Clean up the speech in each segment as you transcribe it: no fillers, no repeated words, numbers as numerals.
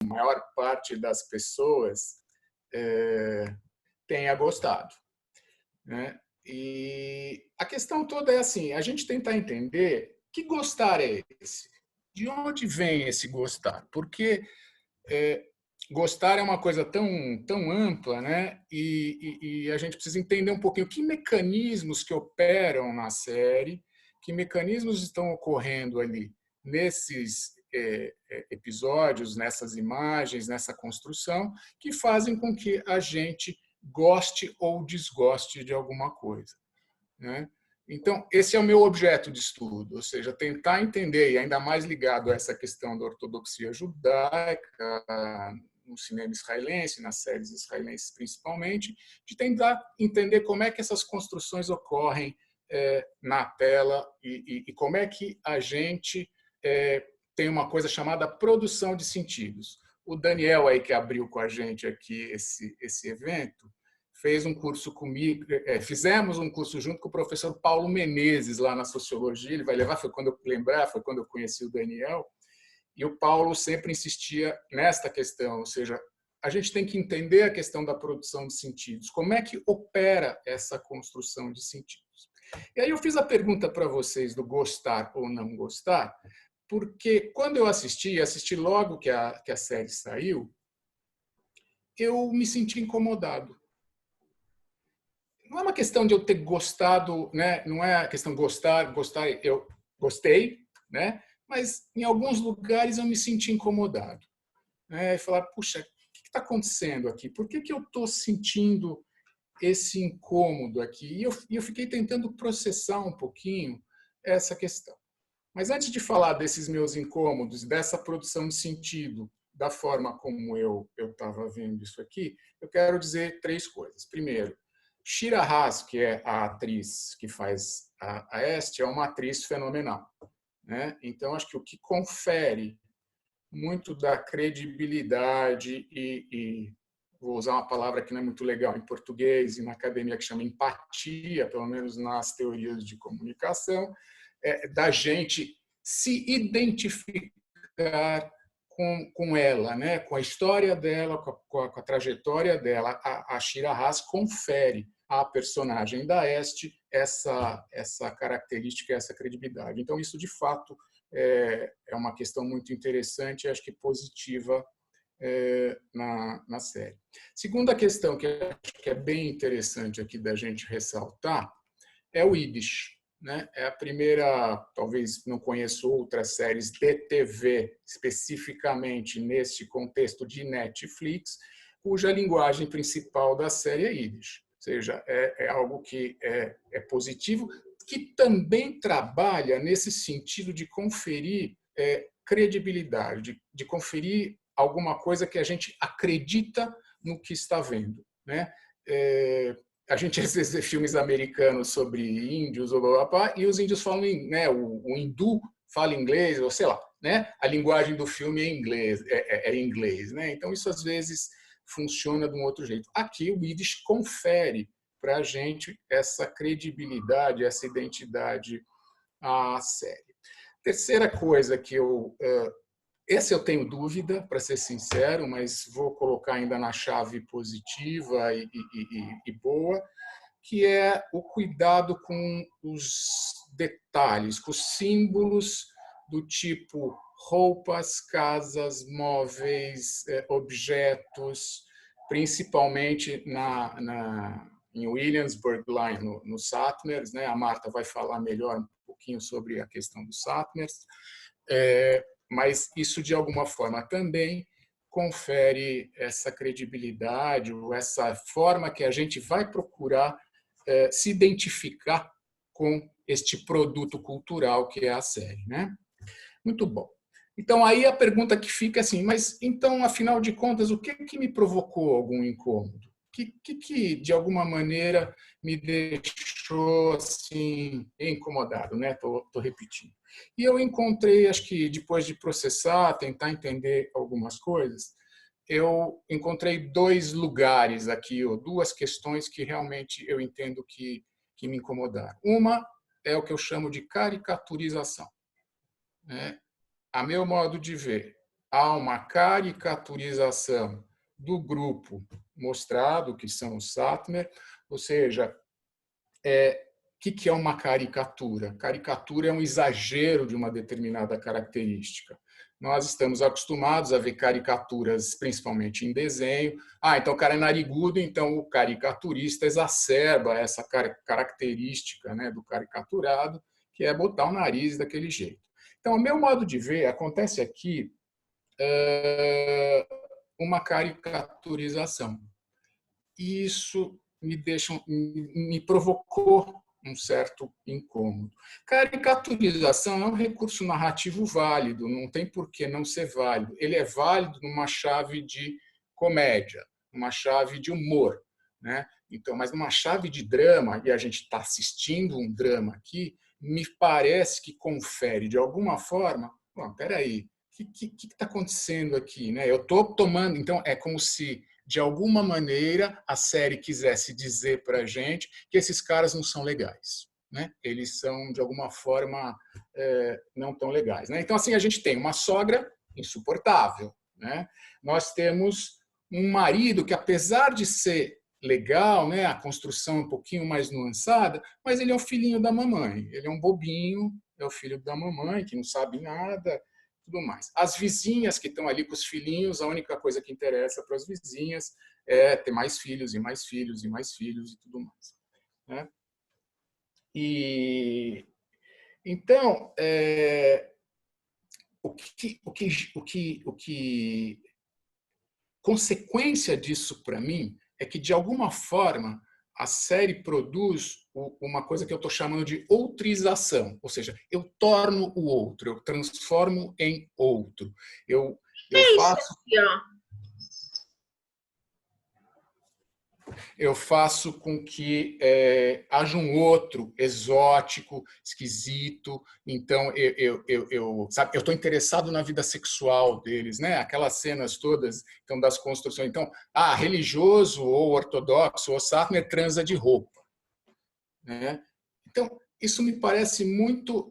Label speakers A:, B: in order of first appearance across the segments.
A: maior parte das pessoas tenha gostado, né? E a questão toda é assim, a gente tentar entender que gostar é esse? De onde vem esse gostar? Porque gostar é uma coisa tão ampla, né? E a gente precisa entender um pouquinho que mecanismos que operam na série, que mecanismos estão ocorrendo ali nesses episódios, nessas imagens, nessa construção, que fazem com que a gente goste ou desgoste de alguma coisa, né? Então, esse é o meu objeto de estudo, ou seja, tentar entender, e ainda mais ligado a essa questão da ortodoxia judaica, no cinema israelense, nas séries israelenses principalmente, de tentar entender como é que essas construções ocorrem na tela e como é que a gente tem uma coisa chamada produção de sentidos. O Daniel, aí, que abriu com a gente aqui esse evento, fez um curso comigo, fizemos um curso junto com o professor Paulo Menezes lá na sociologia. Ele vai levar, foi quando eu conheci o Daniel, e o Paulo sempre insistia nesta questão, ou seja, a gente tem que entender a questão da produção de sentidos, como é que opera essa construção de sentidos. E aí eu fiz a pergunta para vocês do gostar ou não gostar, porque quando eu assisti logo que a série saiu, eu me senti incomodado. Não é uma questão de eu ter gostado, né? Não é a questão gostar, eu gostei, né? Mas em alguns lugares eu me senti incomodado, né? E falar, puxa, o que está acontecendo aqui? Por que eu estou sentindo esse incômodo aqui? E eu fiquei tentando processar um pouquinho essa questão. Mas antes de falar desses meus incômodos, dessa produção de sentido, da forma como eu estava vendo isso aqui, eu quero dizer três coisas. Primeiro, Shira Haas, que é a atriz que faz a Este, é uma atriz fenomenal, né? Então, acho que o que confere muito da credibilidade e vou usar uma palavra que não é muito legal em português e na academia, que chama empatia, pelo menos nas teorias de comunicação, da gente se identificar com ela, né? Com a história dela, com a trajetória dela. A Shira Haas confere à personagem da Este essa característica, essa credibilidade. Então, isso, de fato, é uma questão muito interessante e acho que positiva na série. Segunda questão que acho que é bem interessante aqui da gente ressaltar é o Yiddish, né? É a primeira, talvez não conheço outras séries de TV, especificamente neste contexto de Netflix, cuja linguagem principal da série é Yiddish. Ou seja, é algo que é positivo, que também trabalha nesse sentido de conferir credibilidade, de conferir alguma coisa que a gente acredita no que está vendo, né? A gente às vezes vê filmes americanos sobre índios ou blá, blá, blá, e os índios falam, né, o hindu fala inglês, ou sei lá, né, a linguagem do filme é inglês, né? Então isso às vezes funciona de um outro jeito. Aqui o Yiddish confere para a gente essa credibilidade, essa identidade à série. Terceira coisa que esse eu tenho dúvida, para ser sincero, mas vou colocar ainda na chave positiva e boa, que é o cuidado com os detalhes, com os símbolos do tipo roupas, casas, móveis, objetos, principalmente em Williamsburg, lá no Satmers, né? A Marta vai falar melhor um pouquinho sobre a questão do Satmers, mas isso, de alguma forma, também confere essa credibilidade, ou essa forma que a gente vai procurar se identificar com este produto cultural que é a série, né? Muito bom. Então, aí a pergunta que fica é assim, mas então, afinal de contas, o que me provocou algum incômodo? O que de alguma maneira, me deixou assim, incomodado, né? Tô repetindo. E eu encontrei, acho que depois de processar, tentar entender algumas coisas, eu encontrei dois lugares aqui, ou duas questões que realmente eu entendo que me incomodaram. Uma é o que eu chamo de caricaturização, né? A meu modo de ver, há uma caricaturização do grupo mostrado, que são os Satmer, ou seja, o que é uma caricatura? Caricatura é um exagero de uma determinada característica. Nós estamos acostumados a ver caricaturas, principalmente em desenho. Então o cara é narigudo, então o caricaturista exacerba essa característica, né, do caricaturado, que é botar o nariz daquele jeito. Então, o meu modo de ver, acontece aqui uma caricaturização. E isso me provocou um certo incômodo. Caricaturização é um recurso narrativo válido, não tem por que não ser válido. Ele é válido numa chave de comédia, numa chave de humor, né? Então, mas numa chave de drama, e a gente está assistindo um drama aqui, me parece que confere de alguma forma. Bom, peraí, o que está acontecendo aqui, né? Eu estou tomando, então é como se de alguma maneira a série quisesse dizer para a gente que esses caras não são legais, né? Eles são de alguma forma não tão legais, né? Então assim a gente tem uma sogra insuportável, né? Nós temos um marido que apesar de ser legal, né? A construção é um pouquinho mais nuançada, mas ele é o filhinho da mamãe, ele é um bobinho, é o filho da mamãe que não sabe nada, tudo mais. As vizinhas que estão ali com os filhinhos, a única coisa que interessa para as vizinhas é ter mais filhos e mais filhos e mais filhos e tudo mais, né? E então o que consequência disso para mim é que de alguma forma a série produz uma coisa que eu estou chamando de outrização, ou seja, eu torno o outro, eu transformo em outro. Eu
B: É isso
A: faço
B: aqui, ó.
A: eu faço com que haja um outro exótico, esquisito. Então, sabe, eu estou interessado na vida sexual deles, né? Aquelas cenas todas então, das construções. Então, religioso ou ortodoxo, ou Satner transa de roupa, né? Então, isso me parece muito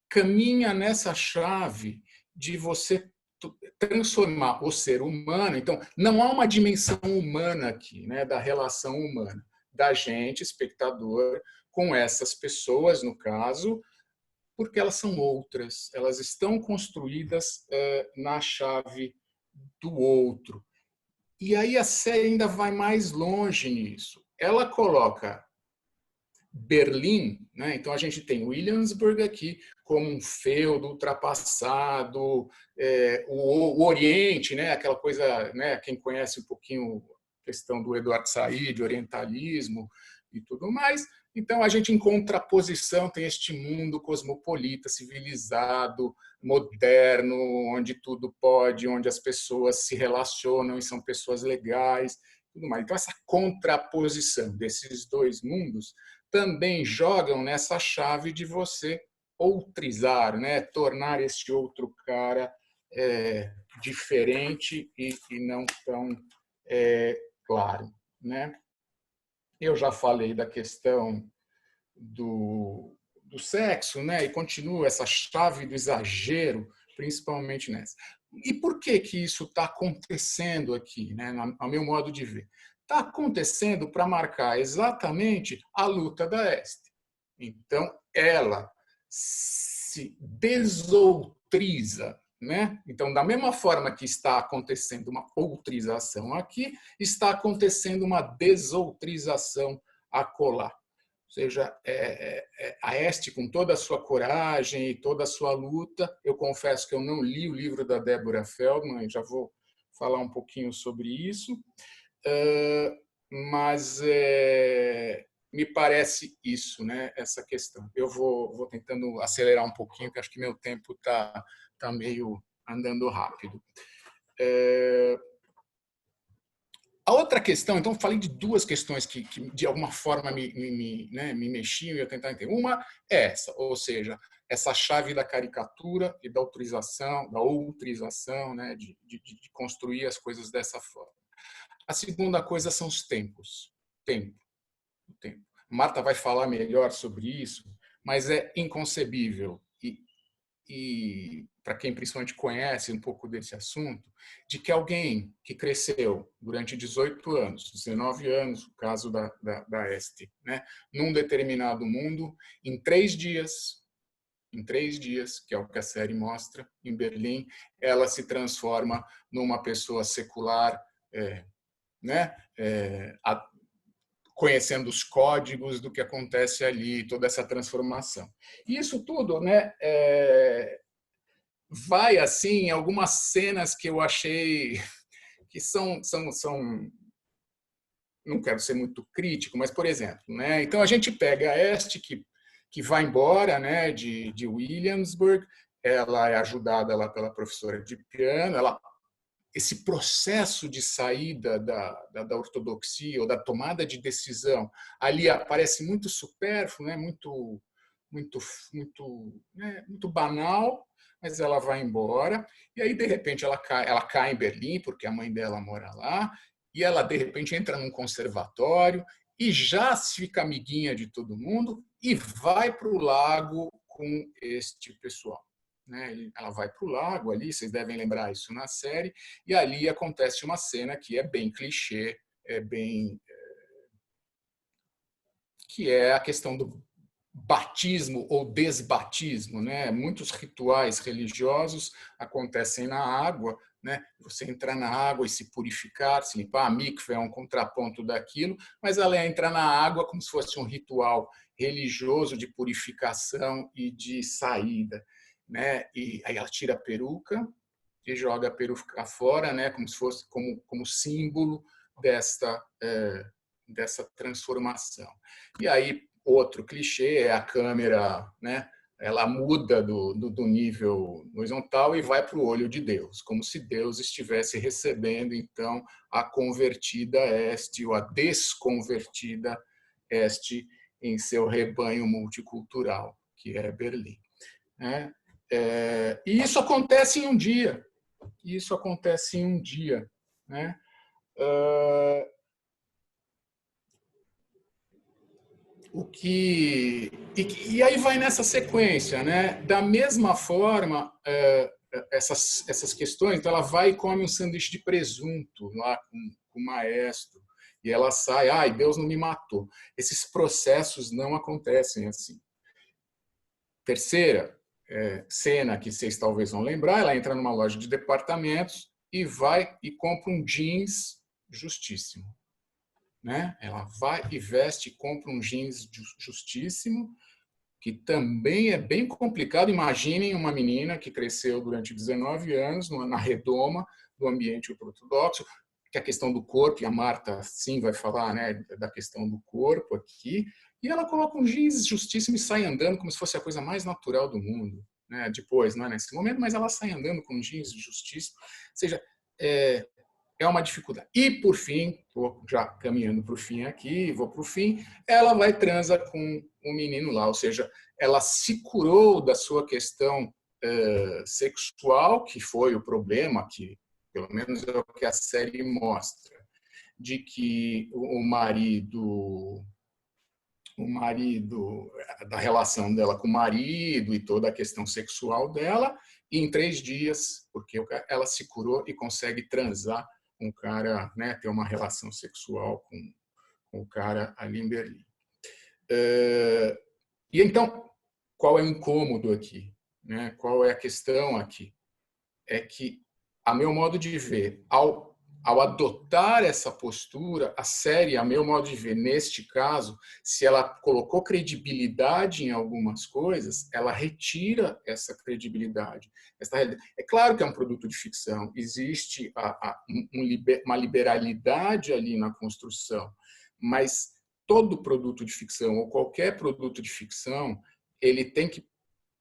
A: caminha nessa chave de você transformar o ser humano. Então, não há uma dimensão humana aqui, né, da relação humana, da gente, espectador, com essas pessoas, no caso, porque elas são outras, elas estão construídas na chave do outro. E aí a série ainda vai mais longe nisso. Ela coloca Berlim, né? Então a gente tem Williamsburg aqui como um feudo ultrapassado, o Oriente, né? Aquela coisa, né? Quem conhece um pouquinho a questão do Eduardo Said, orientalismo e tudo mais. Então a gente em contraposição tem este mundo cosmopolita, civilizado, moderno, onde tudo pode, onde as pessoas se relacionam e são pessoas legais, tudo mais. Então essa contraposição desses dois mundos também jogam nessa chave de você outrizar, né? Tornar esse outro cara diferente e não tão claro, né? Eu já falei da questão do sexo, né? E continuo essa chave do exagero, principalmente nessa. E por que que isso está acontecendo aqui, né? Ao meu modo de ver? Está acontecendo para marcar exatamente a luta da Este. Então, ela se desoutriza, né? Então, da mesma forma que está acontecendo uma outrização aqui, está acontecendo uma desoutrização acolá. Ou seja, a Este, com toda a sua coragem e toda a sua luta, eu confesso que eu não li o livro da Deborah Feldman, já vou falar um pouquinho sobre isso, mas me parece isso, né, essa questão. Eu vou tentando acelerar um pouquinho, porque acho que meu tempo está meio andando rápido. A outra questão, então, falei de duas questões que de alguma forma me mexiam e eu tentar entender. Uma é essa, ou seja, essa chave da caricatura e da outrização, né, de construir as coisas dessa forma. A segunda coisa são os tempos. Tempo. Marta vai falar melhor sobre isso, mas é inconcebível para quem principalmente conhece um pouco desse assunto, de que alguém que cresceu durante 18 anos, 19 anos, o caso da Este, né, num determinado mundo, em 3 dias, que é o que a série mostra, em Berlim, ela se transforma numa pessoa secular, né, conhecendo os códigos do que acontece ali, toda essa transformação. E isso tudo, né, vai assim em algumas cenas que eu achei que são não quero ser muito crítico, mas por exemplo, né? Então a gente pega a Este que vai embora, né, de Williamsburg, ela é ajudada lá pela professora de piano, esse processo de saída da ortodoxia ou da tomada de decisão ali aparece muito supérfluo, né, muito muito banal, mas ela vai embora e aí de repente ela cai em Berlim porque a mãe dela mora lá e ela de repente entra num conservatório e já fica amiguinha de todo mundo e vai para o lago com este pessoal, né? Ela vai para o lago ali, vocês devem lembrar isso na série, e ali acontece uma cena que é bem clichê, que é a questão do batismo ou desbatismo, né? Muitos rituais religiosos acontecem na água, né? Você entrar na água e se purificar, se limpar. A mikve é um contraponto daquilo, mas ela entra na água como se fosse um ritual religioso de purificação e de saída, né? E aí ela tira a peruca e joga a peruca fora, né? Como se fosse como símbolo dessa transformação. E aí outro clichê é a câmera, né? Ela muda do nível horizontal e vai para o olho de Deus, como se Deus estivesse recebendo, então, a convertida Este ou a desconvertida Este em seu rebanho multicultural, que é Berlim, né? E isso acontece em um dia. Isso acontece em um dia, né? E aí vai nessa sequência, né? Da mesma forma, essas questões, então ela vai e come um sanduíche de presunto lá com o maestro e ela sai, ai, Deus não me matou. Esses processos não acontecem assim. Terceira cena que vocês talvez vão lembrar, ela entra numa loja de departamentos e vai e compra um jeans justíssimo, né? Ela vai e veste e compra um jeans justíssimo, que também é bem complicado. Imaginem uma menina que cresceu durante 19 anos na redoma do ambiente ortodoxo, que a questão do corpo, e a Marta sim vai falar, né, da questão do corpo aqui, e ela coloca um jeans justíssimo e sai andando como se fosse a coisa mais natural do mundo, né? Depois, não é nesse momento, mas ela sai andando com jeans justíssimo. Ou seja, é uma dificuldade. E, por fim, estou já caminhando para o fim aqui, vou para o fim, ela vai transar com um menino lá, ou seja, ela se curou da sua questão sexual, que foi o problema, que pelo menos é o que a série mostra, de que da relação dela com o marido e toda a questão sexual dela, e em 3 dias, porque ela se curou e consegue transar com o cara, né, ter uma relação sexual com o cara ali em Berlim. E então, qual é o incômodo aqui, né? Qual é a questão aqui? É que, a meu modo de ver, ao adotar essa postura, a série, a meu modo de ver, neste caso, se ela colocou credibilidade em algumas coisas, ela retira essa credibilidade. É claro que é um produto de ficção, existe uma liberalidade ali na construção, mas todo produto de ficção, ou qualquer produto de ficção, ele tem que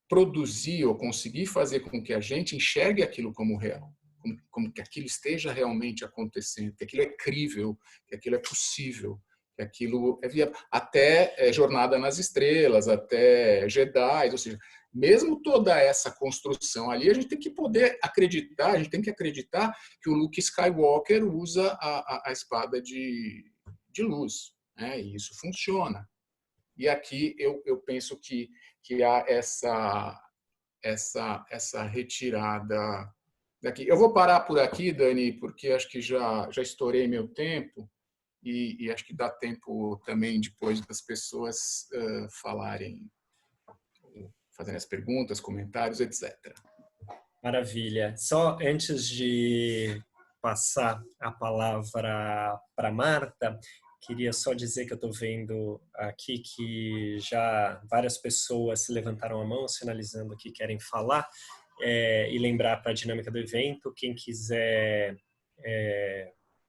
A: produzir ou conseguir fazer com que a gente enxergue aquilo como real, como que aquilo esteja realmente acontecendo, que aquilo é crível, que aquilo é possível, que aquilo é viável. Até Jornada nas Estrelas, até Jedi, ou seja, mesmo toda essa construção ali, a gente tem que poder acreditar, a gente tem que acreditar que o Luke Skywalker usa a espada de luz, né? E isso funciona. E aqui eu penso que há essa retirada daqui. Eu vou parar por aqui, Dani, porque acho que já estourei meu tempo e acho que dá tempo também depois das pessoas falarem, fazerem as perguntas, comentários, etc.
B: Maravilha. Só antes de passar a palavra para Marta, queria só dizer que eu estou vendo aqui que já várias pessoas levantaram a mão, sinalizando que querem falar, e lembrar para a dinâmica do evento, quem quiser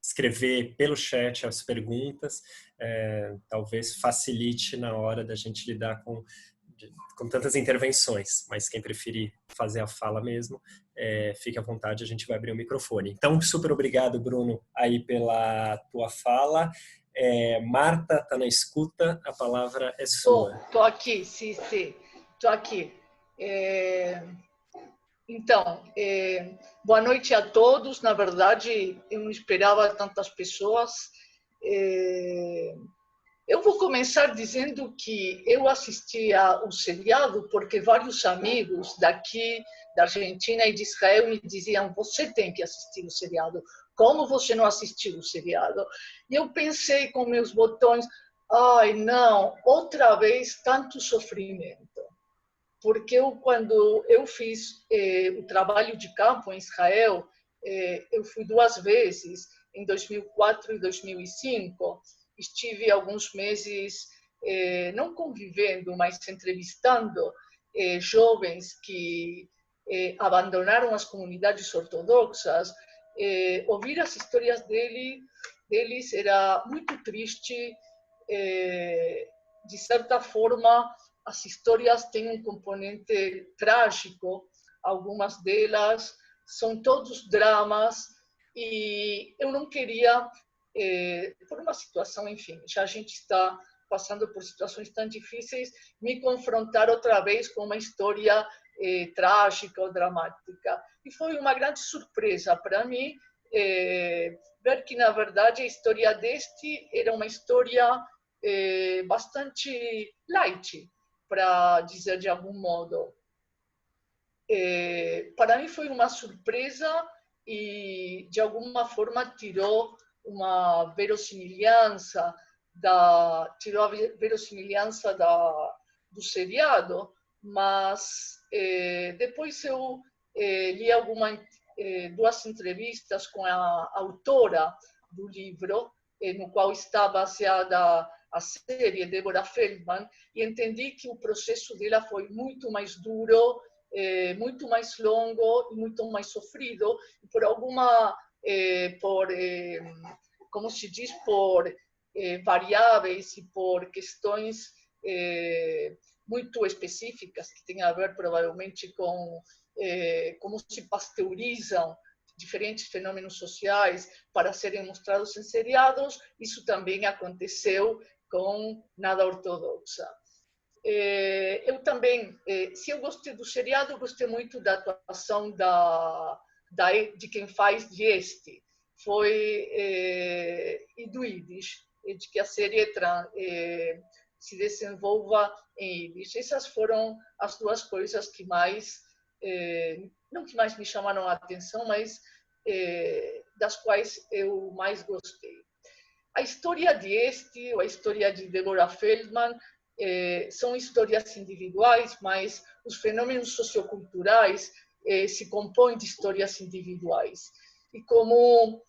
B: escrever pelo chat as perguntas, talvez facilite na hora da gente lidar com tantas intervenções, mas quem preferir fazer a fala mesmo, fique à vontade, a gente vai abrir o microfone. Então, super obrigado, Bruno, aí pela tua fala. Marta, está na escuta, a palavra é sua.
C: Estou aqui, sim, estou aqui. Então, boa noite a todos. Na verdade, eu não esperava tantas pessoas. Eu vou começar dizendo que eu assistia o seriado porque vários amigos daqui da Argentina e de Israel me diziam: você tem que assistir o seriado. Como você não assistiu o seriado? E eu pensei com meus botões: ai, não, outra vez tanto sofrimento. Porque quando eu fiz o trabalho de campo em Israel, eu fui 2 vezes, em 2004 e 2005. Estive alguns meses, não convivendo, mas entrevistando jovens que abandonaram as comunidades ortodoxas. Ouvir as histórias deles era muito triste. De certa forma, as histórias têm um componente trágico, algumas delas são todos dramas, e eu não queria, por uma situação, enfim, já a gente está passando por situações tão difíceis, me confrontar outra vez com uma história trágica ou dramática. E foi uma grande surpresa para mim ver que, na verdade, a história deste era uma história bastante light, para dizer de algum modo. Para mim foi uma surpresa e, de alguma forma, tirou a verossimilhança do seriado, mas depois eu li 2 entrevistas com a autora do livro, no qual está baseada a série, Deborah Feldman, e entendi que o processo dela foi muito mais duro, muito mais longo e muito mais sofrido, por como se diz, por variáveis e por questões muito específicas que têm a ver provavelmente com como se pasteurizam diferentes fenômenos sociais para serem mostrados em seriados. Isso também aconteceu com Nada Ortodoxa. Eu também, se eu gostei do seriado, eu gostei muito da atuação de quem faz de este. E do Yiddish, de que a série se desenvolva em Yiddish. Essas foram as 2 coisas que mais, não que mais me chamaram a atenção, mas das quais eu mais gostei. A história de este, ou a história de Deborah Feldman, são histórias individuais, mas os fenômenos socioculturais se compõem de histórias individuais. E como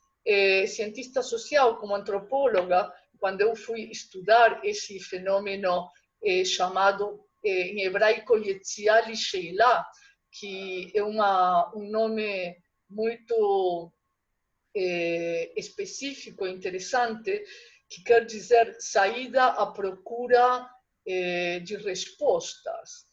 C: cientista social, como antropóloga, quando eu fui estudar esse fenômeno chamado em hebraico Yetziat Sheila, que é um nome muito específico e interessante, que quer dizer saída à procura de respostas.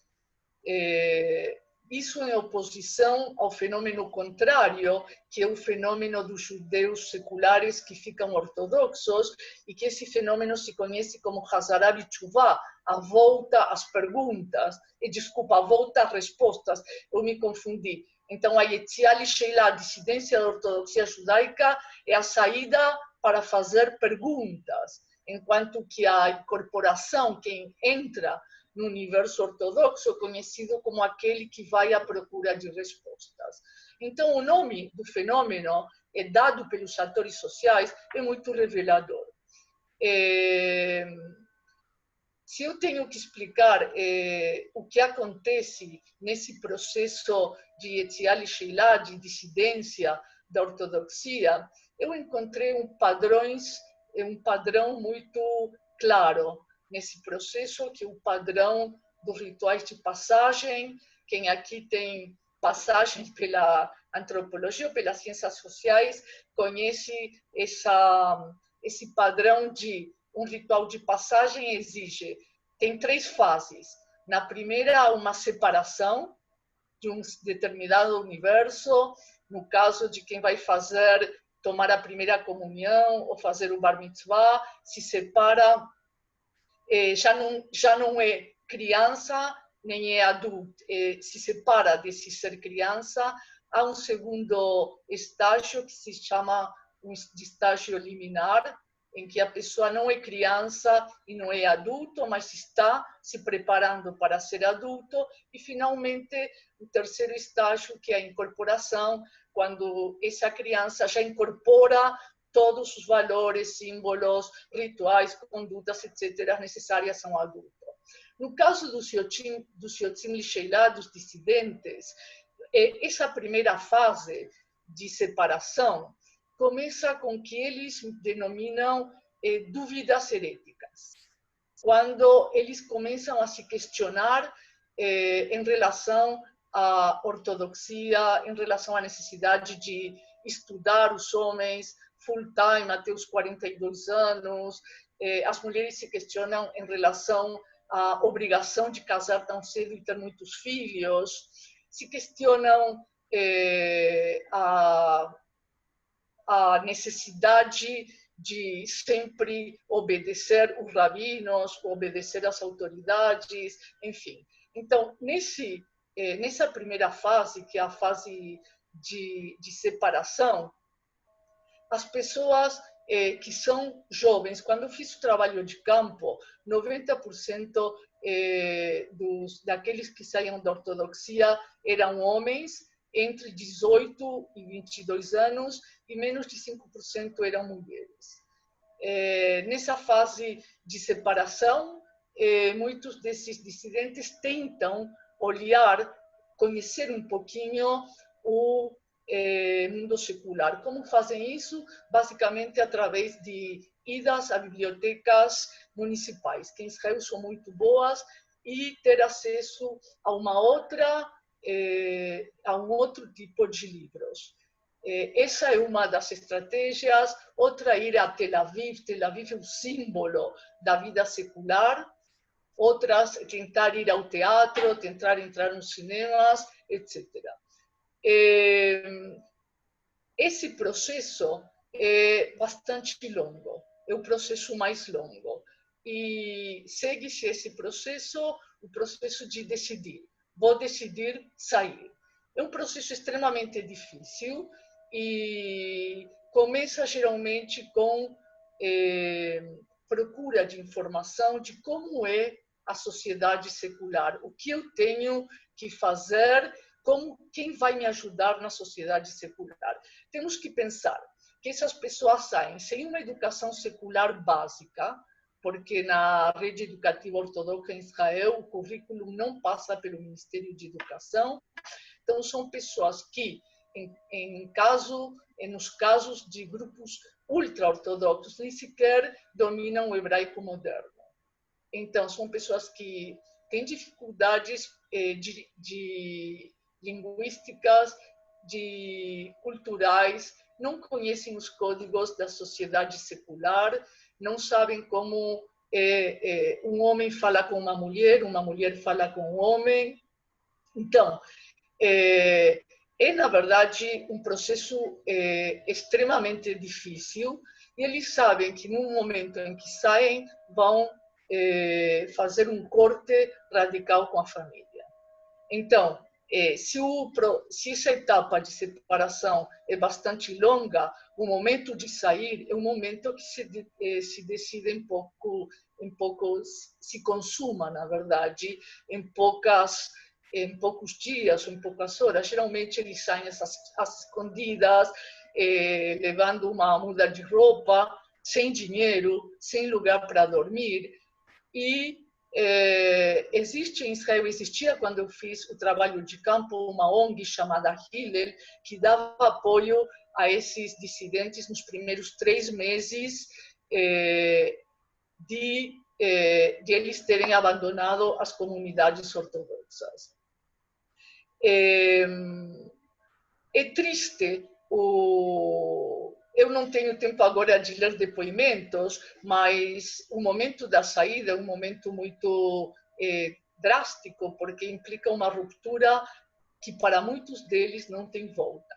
C: Isso em oposição ao fenômeno contrário, que é o fenômeno dos judeus seculares que ficam ortodoxos, e que esse fenômeno se conhece como Hazara B'Tshuvah, a volta às perguntas, a volta às respostas. Eu me confundi. Então, a Yetziat Sheila, a dissidência da ortodoxia judaica, é a saída para fazer perguntas, enquanto que a incorporação, quem entra no universo ortodoxo, conhecido como aquele que vai à procura de respostas. Então, o nome do fenômeno, dado pelos atores sociais, é muito revelador. Se eu tenho que explicar o que acontece nesse processo de Etzial e Sheilá, de dissidência da ortodoxia, eu encontrei um padrão muito claro nesse processo, que é o padrão dos rituais de passagem. Quem aqui tem passagem pela antropologia ou pelas ciências sociais conhece esse padrão de um ritual de passagem tem 3 fases. Na primeira, uma separação de um determinado universo, no caso de quem vai tomar a primeira comunhão ou fazer o bar mitzvah, se separa, já não é criança, nem é adulto, se separa desse ser criança. Há um segundo estágio que se chama de estágio liminar, em que a pessoa não é criança e não é adulto, mas está se preparando para ser adulto. E, finalmente, o terceiro estágio, que é a incorporação, quando essa criança já incorpora todos os valores, símbolos, rituais, condutas, etc., necessárias a um adulto. No caso dos Yotzim Lisheilá, dos dissidentes, essa primeira fase de separação começa com que eles denominam dúvidas heréticas. Quando eles começam a se questionar em relação à ortodoxia, em relação à necessidade de estudar os homens full-time até os 42 anos, as mulheres se questionam em relação à obrigação de casar tão cedo e ter muitos filhos, se questionam a necessidade de sempre obedecer os rabinos, obedecer às autoridades, enfim. Então, nessa primeira fase, que é a fase de separação, as pessoas que são jovens, quando eu fiz o trabalho de campo, 90% daqueles que saíam da ortodoxia eram homens, entre 18 e 22 anos, e menos de 5% eram mulheres. Nessa fase de separação, muitos desses dissidentes tentam conhecer um pouquinho o mundo secular. Como fazem isso? Basicamente através de idas a bibliotecas municipais, que em Israel são muito boas, e ter acesso a um outro tipo de livros. Essa é uma das estratégias. Outra, ir a Tel Aviv. Tel Aviv é o símbolo da vida secular. Outras, tentar ir ao teatro, tentar entrar nos cinemas, etc. Esse processo é bastante longo, é o processo mais longo. E segue-se esse processo, o processo de decidir. Vou decidir sair. É um processo extremamente difícil e começa geralmente com procura de informação de como é a sociedade secular, o que eu tenho que fazer, quem vai me ajudar na sociedade secular. Temos que pensar que essas pessoas saem sem uma educação secular básica, porque na rede educativa ortodoxa em Israel o currículo não passa pelo Ministério de Educação. Então, são pessoas que, nos casos de grupos ultra-ortodoxos, nem sequer dominam o hebraico moderno. Então, são pessoas que têm dificuldades linguísticas, culturais, não conhecem os códigos da sociedade secular, não sabem como um homem fala com uma mulher fala com um homem. Então, na verdade, um processo extremamente difícil, e eles sabem que no momento em que saem, vão fazer um corte radical com a família. Então, se essa etapa de separação é bastante longa, o momento de sair é um momento que se decide em pouco, se consuma, na verdade, em poucos dias ou em poucas horas. Geralmente eles saem às escondidas, levando uma muda de roupa, sem dinheiro, sem lugar para dormir. E existe em Israel, existia quando eu fiz o trabalho de campo, uma ONG chamada Hillel, que dava apoio a esses dissidentes nos primeiros 3 meses de eles terem abandonado as comunidades ortodoxas. É triste, eu não tenho tempo agora de ler depoimentos, mas o momento da saída é um momento muito drástico, porque implica uma ruptura que para muitos deles não tem volta.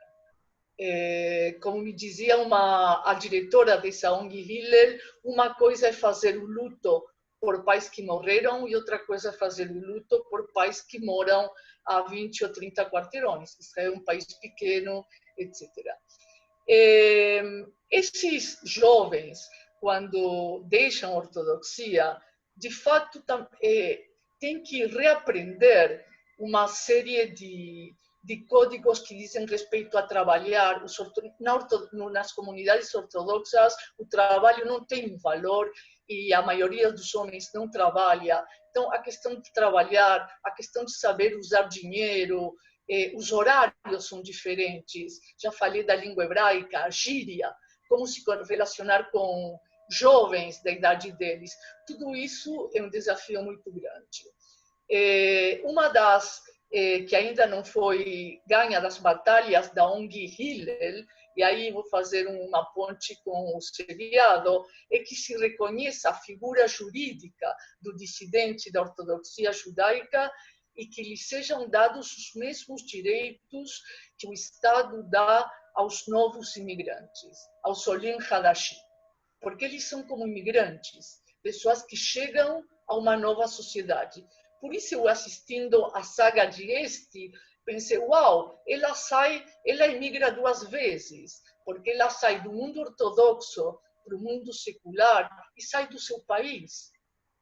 C: Como me dizia a diretora dessa ONG Hillel, uma coisa é fazer o luto por pais que morreram e outra coisa é fazer o luto por pais que moram a 20 ou 30 quarteirões. Israel é um país pequeno, etc. Esses jovens, quando deixam a ortodoxia, de fato têm que reaprender uma série de códigos que dizem respeito a trabalhar. Nas comunidades ortodoxas, o trabalho não tem valor e a maioria dos homens não trabalha. Então, a questão de trabalhar, a questão de saber usar dinheiro, os horários são diferentes. Já falei da língua hebraica, a gíria, como se relacionar com jovens da idade deles. Tudo isso é um desafio muito grande. Uma das que ainda não foi ganha das batalhas da ONG Hillel, e aí vou fazer uma ponte com o seriado, é que se reconheça a figura jurídica do dissidente da ortodoxia judaica e que lhe sejam dados os mesmos direitos que o Estado dá aos novos imigrantes, aos Olim Hadashim, porque eles são como imigrantes, pessoas que chegam a uma nova sociedade. Por isso, eu assistindo a saga de Este, pensei, uau, ela emigra 2 vezes, porque ela sai do mundo ortodoxo para o mundo secular e sai do seu país.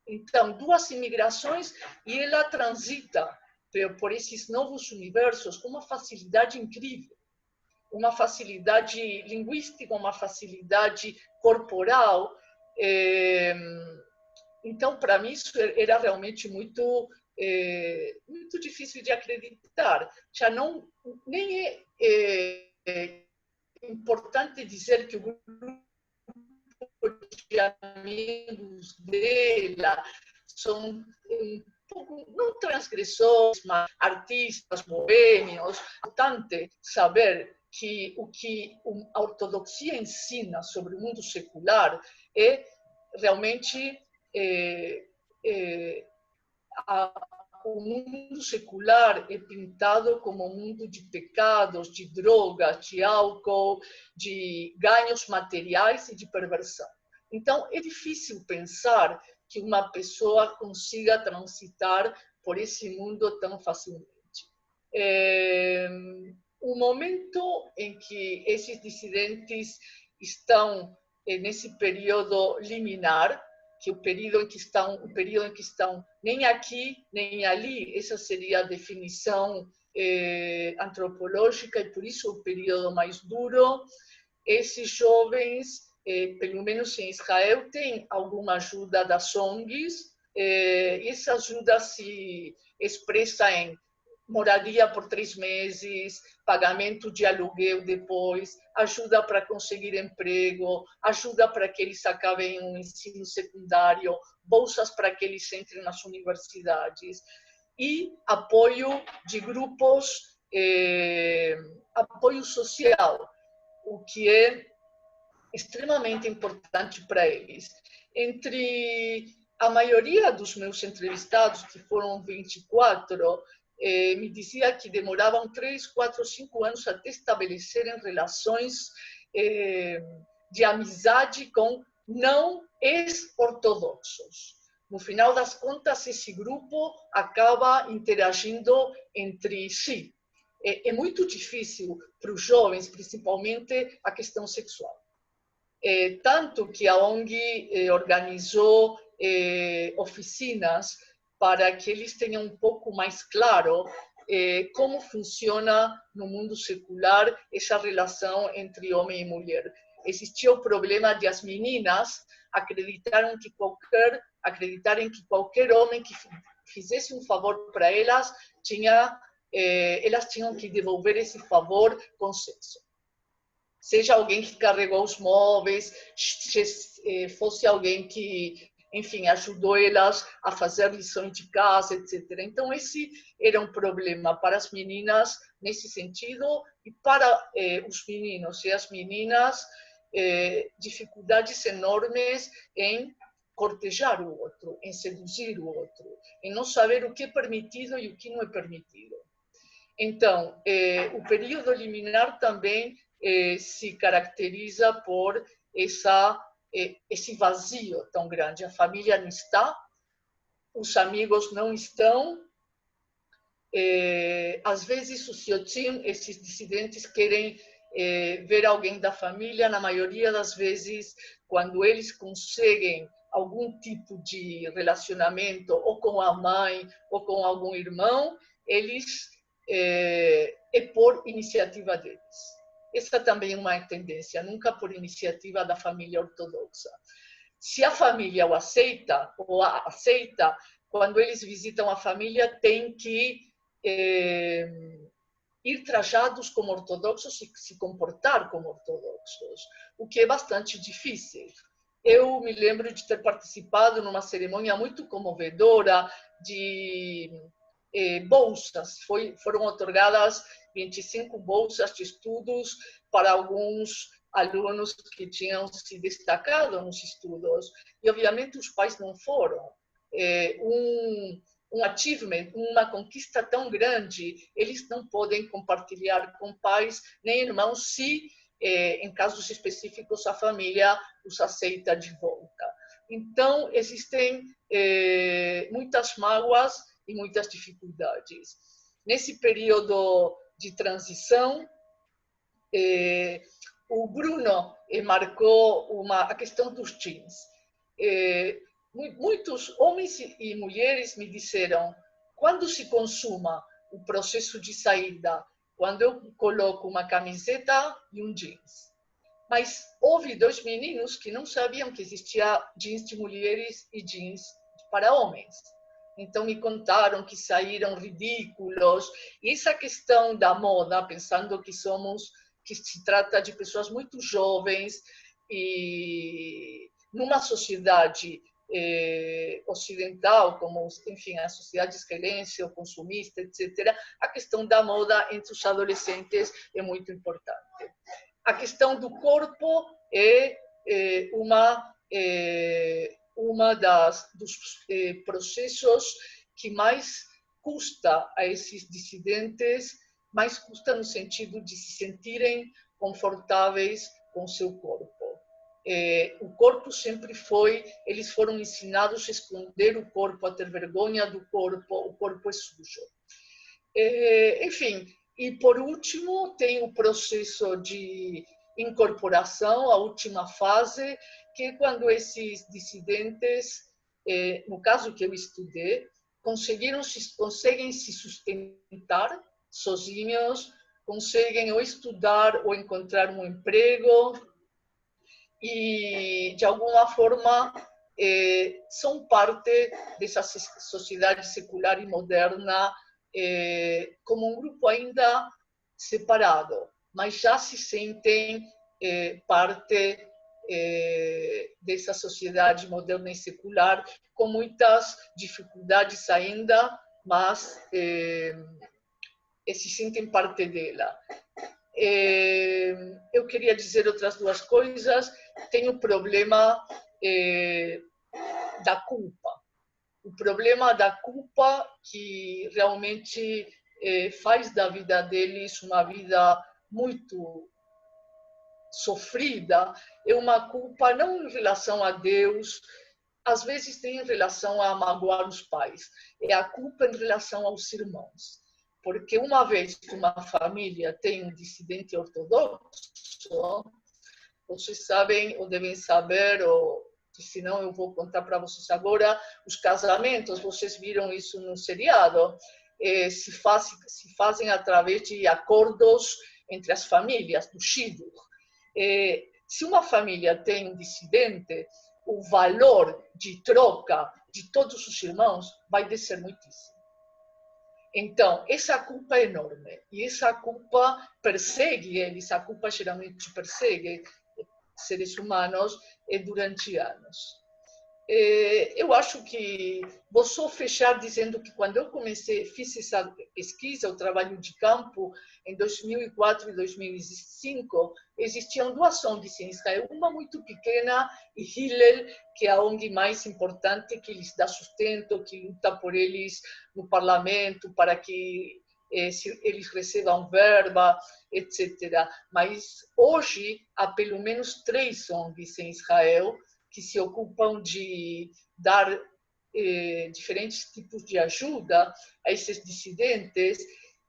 C: Então, 2 imigrações e ela transita por esses novos universos com uma facilidade incrível, uma facilidade linguística, uma facilidade corporal. Então, para mim, isso era realmente muito difícil de acreditar. Já não, nem é importante dizer que o grupo de amigos dela são um pouco, não transgressores, mas artistas, boêmios. É importante saber que o que a ortodoxia ensina sobre o mundo secular é realmente o mundo secular é pintado como um mundo de pecados, de drogas, de álcool, de ganhos materiais e de perversão. Então, é difícil pensar que uma pessoa consiga transitar por esse mundo tão facilmente. O momento em que esses dissidentes estão nesse período liminar, que o período em que estão nem aqui nem ali, essa seria a definição antropológica e por isso o período mais duro. Esses jovens, pelo menos em Israel, têm alguma ajuda das ONGs, e essa ajuda se expressa em moradia por 3 meses, pagamento de aluguel depois, ajuda para conseguir emprego, ajuda para que eles acabem o ensino secundário, bolsas para que eles entrem nas universidades e apoio de grupos, apoio social, o que é extremamente importante para eles. Entre a maioria dos meus entrevistados, que foram 24, me dizia que demoravam 3, 4, 5 anos até estabelecerem relações de amizade com não ex-ortodoxos. No final das contas, esse grupo acaba interagindo entre si. é muito difícil para os jovens, principalmente a questão sexual. Tanto que a ONG organizou oficinas para que eles tenham um pouco mais claro como funciona no mundo secular essa relação entre homem e mulher. Existia o problema de as meninas acreditarem que qualquer homem que fizesse um favor para elas, elas tinham que devolver esse favor com sexo. Seja alguém que carregou os móveis, fosse alguém que, enfim, ajudou elas a fazer lições de casa, etc. Então, esse era um problema para as meninas nesse sentido, e para os meninos e as meninas, dificuldades enormes em cortejar o outro, em seduzir o outro, em não saber o que é permitido e o que não é permitido. Então, o período liminar também se caracteriza por esse vazio tão grande. A família não está, os amigos não estão. Às vezes, os yotim, esses dissidentes, querem ver alguém da família. Na maioria das vezes, quando eles conseguem algum tipo de relacionamento, ou com a mãe, ou com algum irmão, eles por iniciativa deles. Essa também é uma tendência, nunca por iniciativa da família ortodoxa. Se a família o aceita, ou a aceita, quando eles visitam a família, tem que ir trajados como ortodoxos e se comportar como ortodoxos, o que é bastante difícil. Eu me lembro de ter participado numa cerimônia muito comovedora de bolsas. Foram otorgadas 25 bolsas de estudos para alguns alunos que tinham se destacado nos estudos. E, obviamente, os pais não foram. Um achievement, uma conquista tão grande, eles não podem compartilhar com pais nem irmãos se, em casos específicos, a família os aceita de volta. Então, existem muitas mágoas e muitas dificuldades. Nesse período de transição, o Bruno marcou a questão dos jeans. Muitos homens e mulheres me disseram, quando se consuma o processo de saída, quando eu coloco uma camiseta e um jeans. Mas houve 2 meninos que não sabiam que existia jeans de mulheres e jeans para homens. Então me contaram que saíram ridículos. E essa questão da moda, pensando que se trata de pessoas muito jovens e numa sociedade ocidental, como, enfim, a sociedade israelense, o consumista, etc., a questão da moda entre os adolescentes é muito importante. A questão do corpo é uma dos processos que mais custa a esses dissidentes, mais custa no sentido de se sentirem confortáveis com seu corpo. O corpo sempre eles foram ensinados a esconder o corpo, a ter vergonha do corpo, o corpo é sujo. Enfim, e por último tem o processo de incorporação, a última fase, que é quando esses dissidentes, no caso que eu estudei, conseguem se sustentar sozinhos, conseguem ou estudar ou encontrar um emprego e, de alguma forma, são parte dessa sociedade secular e moderna como um grupo ainda separado, mas já se sentem parte dessa sociedade moderna e secular, com muitas dificuldades ainda, mas se sentem parte dela. Eu queria dizer outras 2 coisas. Tem o problema da culpa. O problema da culpa que realmente faz da vida deles uma vida muito sofrida, é uma culpa não em relação a Deus, às vezes tem em relação a magoar os pais, é a culpa em relação aos irmãos. porque uma vez que uma família tem um dissidente ortodoxo, vocês sabem ou devem saber, ou se não eu vou contar para vocês agora, os casamentos, vocês viram isso no seriado, se fazem através de acordos entre as famílias, do Shidur. Se uma família tem um dissidente, o valor de troca de todos os irmãos vai descer muitíssimo. Então, essa culpa é enorme. E essa culpa persegue eles, a culpa geralmente persegue seres humanos durante anos. Eu acho que vou só fechar dizendo que quando eu fiz essa pesquisa, o trabalho de campo, em 2004 e 2005, existiam duas ONGs em Israel, uma muito pequena e Hillel, que é a ONG mais importante, que lhes dá sustento, que luta por eles no parlamento, para que eles recebam verba, etc. Mas hoje há pelo menos 3 ONGs em Israel que se ocupam de dar diferentes tipos de ajuda a esses dissidentes.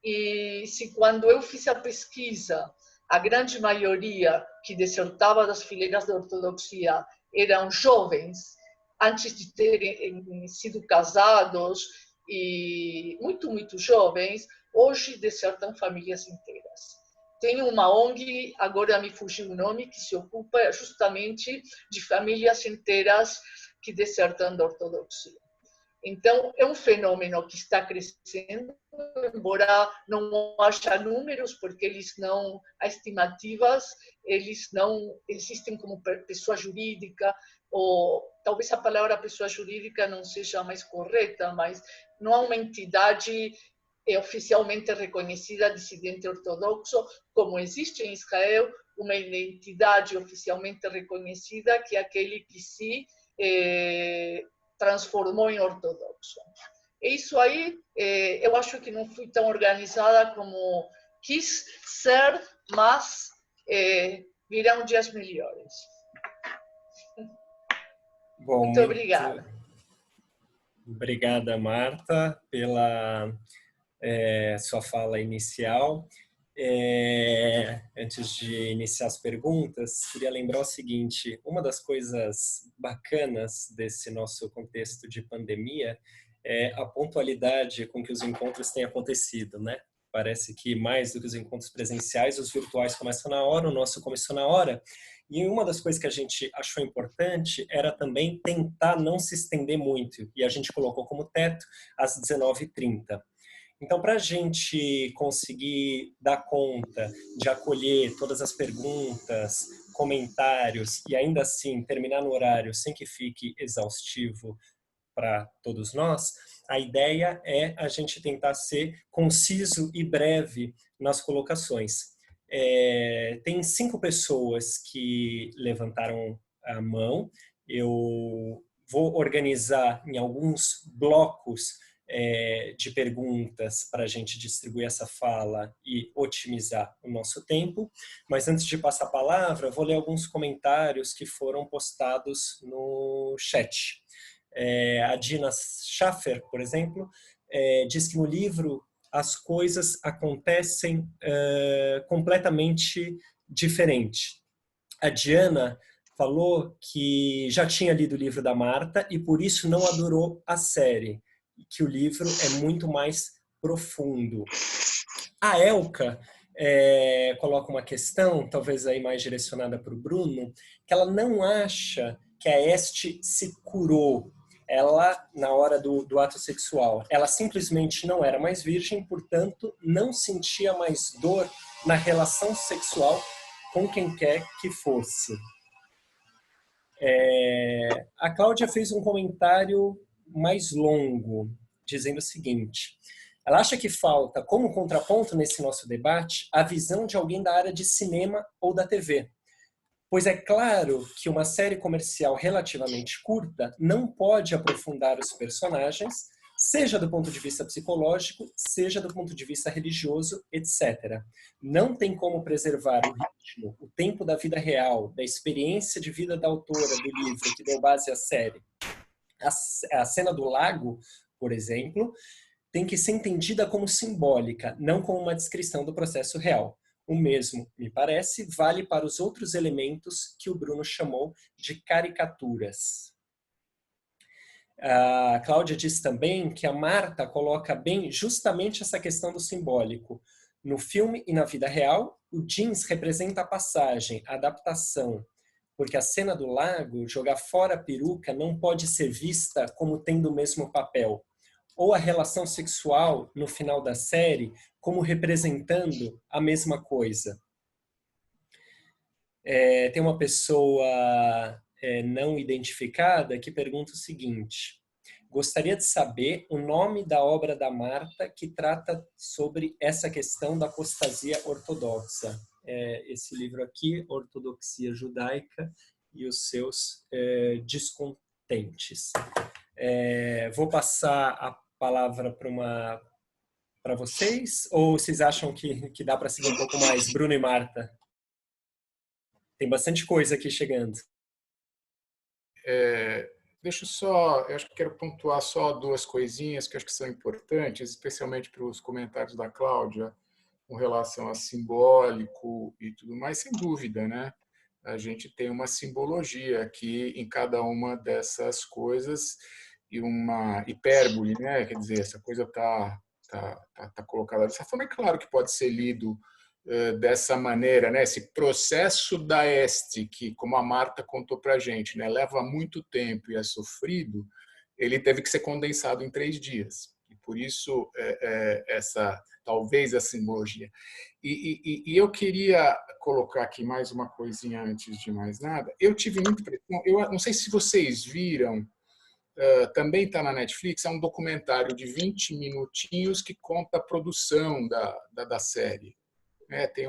C: E se quando eu fiz a pesquisa, a grande maioria que desertava das fileiras da ortodoxia eram jovens, antes de terem sido casados, e muito jovens, hoje desertam famílias inteiras. Tem uma ONG, agora me fugiu o nome, que se ocupa justamente de famílias inteiras que desertam da ortodoxia. Então, é um fenômeno que está crescendo, embora não haja números, porque eles não há estimativas, eles não existem como pessoa jurídica, ou talvez a palavra pessoa jurídica não seja a mais correta, mas não há uma entidade oficialmente reconhecida dissidente ortodoxo, como existe em Israel uma entidade oficialmente reconhecida, que é aquele que se transformou em ortodoxo. E isso aí, eu acho que não fui tão organizada como quis ser, mas virão dias melhores.
B: Bom,
C: muito obrigada.
B: Obrigada, Marta, pela sua fala inicial. Antes de iniciar as perguntas, queria lembrar o seguinte: uma das coisas bacanas desse nosso contexto de pandemia é a pontualidade com que os encontros têm acontecido, né? Parece que mais do que os encontros presenciais, os virtuais começam na hora, o nosso começou na hora. E uma das coisas que a gente achou importante era também tentar não se estender muito. E a gente colocou como teto às 19h30. Então, para a gente conseguir dar conta de acolher todas as perguntas, comentários e ainda assim terminar no horário sem que fique exaustivo para todos nós, a ideia é a gente tentar ser conciso e breve nas colocações. Tem 5 pessoas que levantaram a mão. Eu vou organizar em alguns blocos de perguntas para a gente distribuir essa fala e otimizar o nosso tempo. Mas antes de passar a palavra, vou ler alguns comentários que foram postados no chat. A Dina Schaffer, por exemplo, diz que no livro as coisas acontecem completamente diferente. A Diana falou que já tinha lido o livro da Marta e por isso não adorou a série, que o livro é muito mais profundo. A Elka coloca uma questão, talvez aí mais direcionada para o Bruno, que ela não acha que a Este se curou, ela na hora do ato sexual. Ela simplesmente não era mais virgem, portanto, não sentia mais dor na relação sexual com quem quer que fosse. A Cláudia fez um comentário mais longo, dizendo o seguinte: ela acha que falta, como contraponto nesse nosso debate, a visão de alguém da área de cinema ou da TV. Pois é claro que uma série comercial relativamente curta não pode aprofundar os personagens, seja do ponto de vista psicológico, seja do ponto de vista religioso, etc. Não tem como preservar o ritmo, o tempo da vida real, da experiência de vida da autora do livro que deu base à série. A cena do lago, por exemplo, tem que ser entendida como simbólica, não como uma descrição do processo real. O mesmo, me parece, vale para os outros elementos que o Bruno chamou de caricaturas. A Cláudia diz também que a Marta coloca bem justamente essa questão do simbólico. No filme e na vida real, o jeans representa a passagem, a adaptação, porque a cena do lago, jogar fora a peruca, não pode ser vista como tendo o mesmo papel. Ou a relação sexual, no final da série, como representando a mesma coisa. Tem uma pessoa não identificada que pergunta o seguinte: gostaria de saber o nome da obra da Marta que trata sobre essa questão da apostasia ortodoxa. Esse livro aqui, Ortodoxia Judaica e os seus descontentes. Vou passar a palavra para vocês, ou vocês acham que dá para seguir um pouco mais, Bruno e Marta? Tem bastante coisa aqui chegando.
A: Deixa eu só, eu acho que quero pontuar só duas coisinhas que eu acho que são importantes, especialmente para os comentários da Cláudia, com relação a simbólico e tudo mais, sem dúvida, né? A gente tem uma simbologia aqui em cada uma dessas coisas e uma hipérbole, né? Quer dizer, essa coisa tá colocada dessa forma. É claro que pode ser lido dessa maneira, né? Esse processo da este, que, como a Marta contou para a gente, né, leva muito tempo e é sofrido, ele teve que ser condensado em 3 dias. E por isso, talvez a simbologia. E eu queria colocar aqui mais uma coisinha antes de mais nada. Eu tive muita impressão, eu não sei se vocês viram, também está na Netflix, é um documentário de 20 minutinhos que conta a produção da série. Tem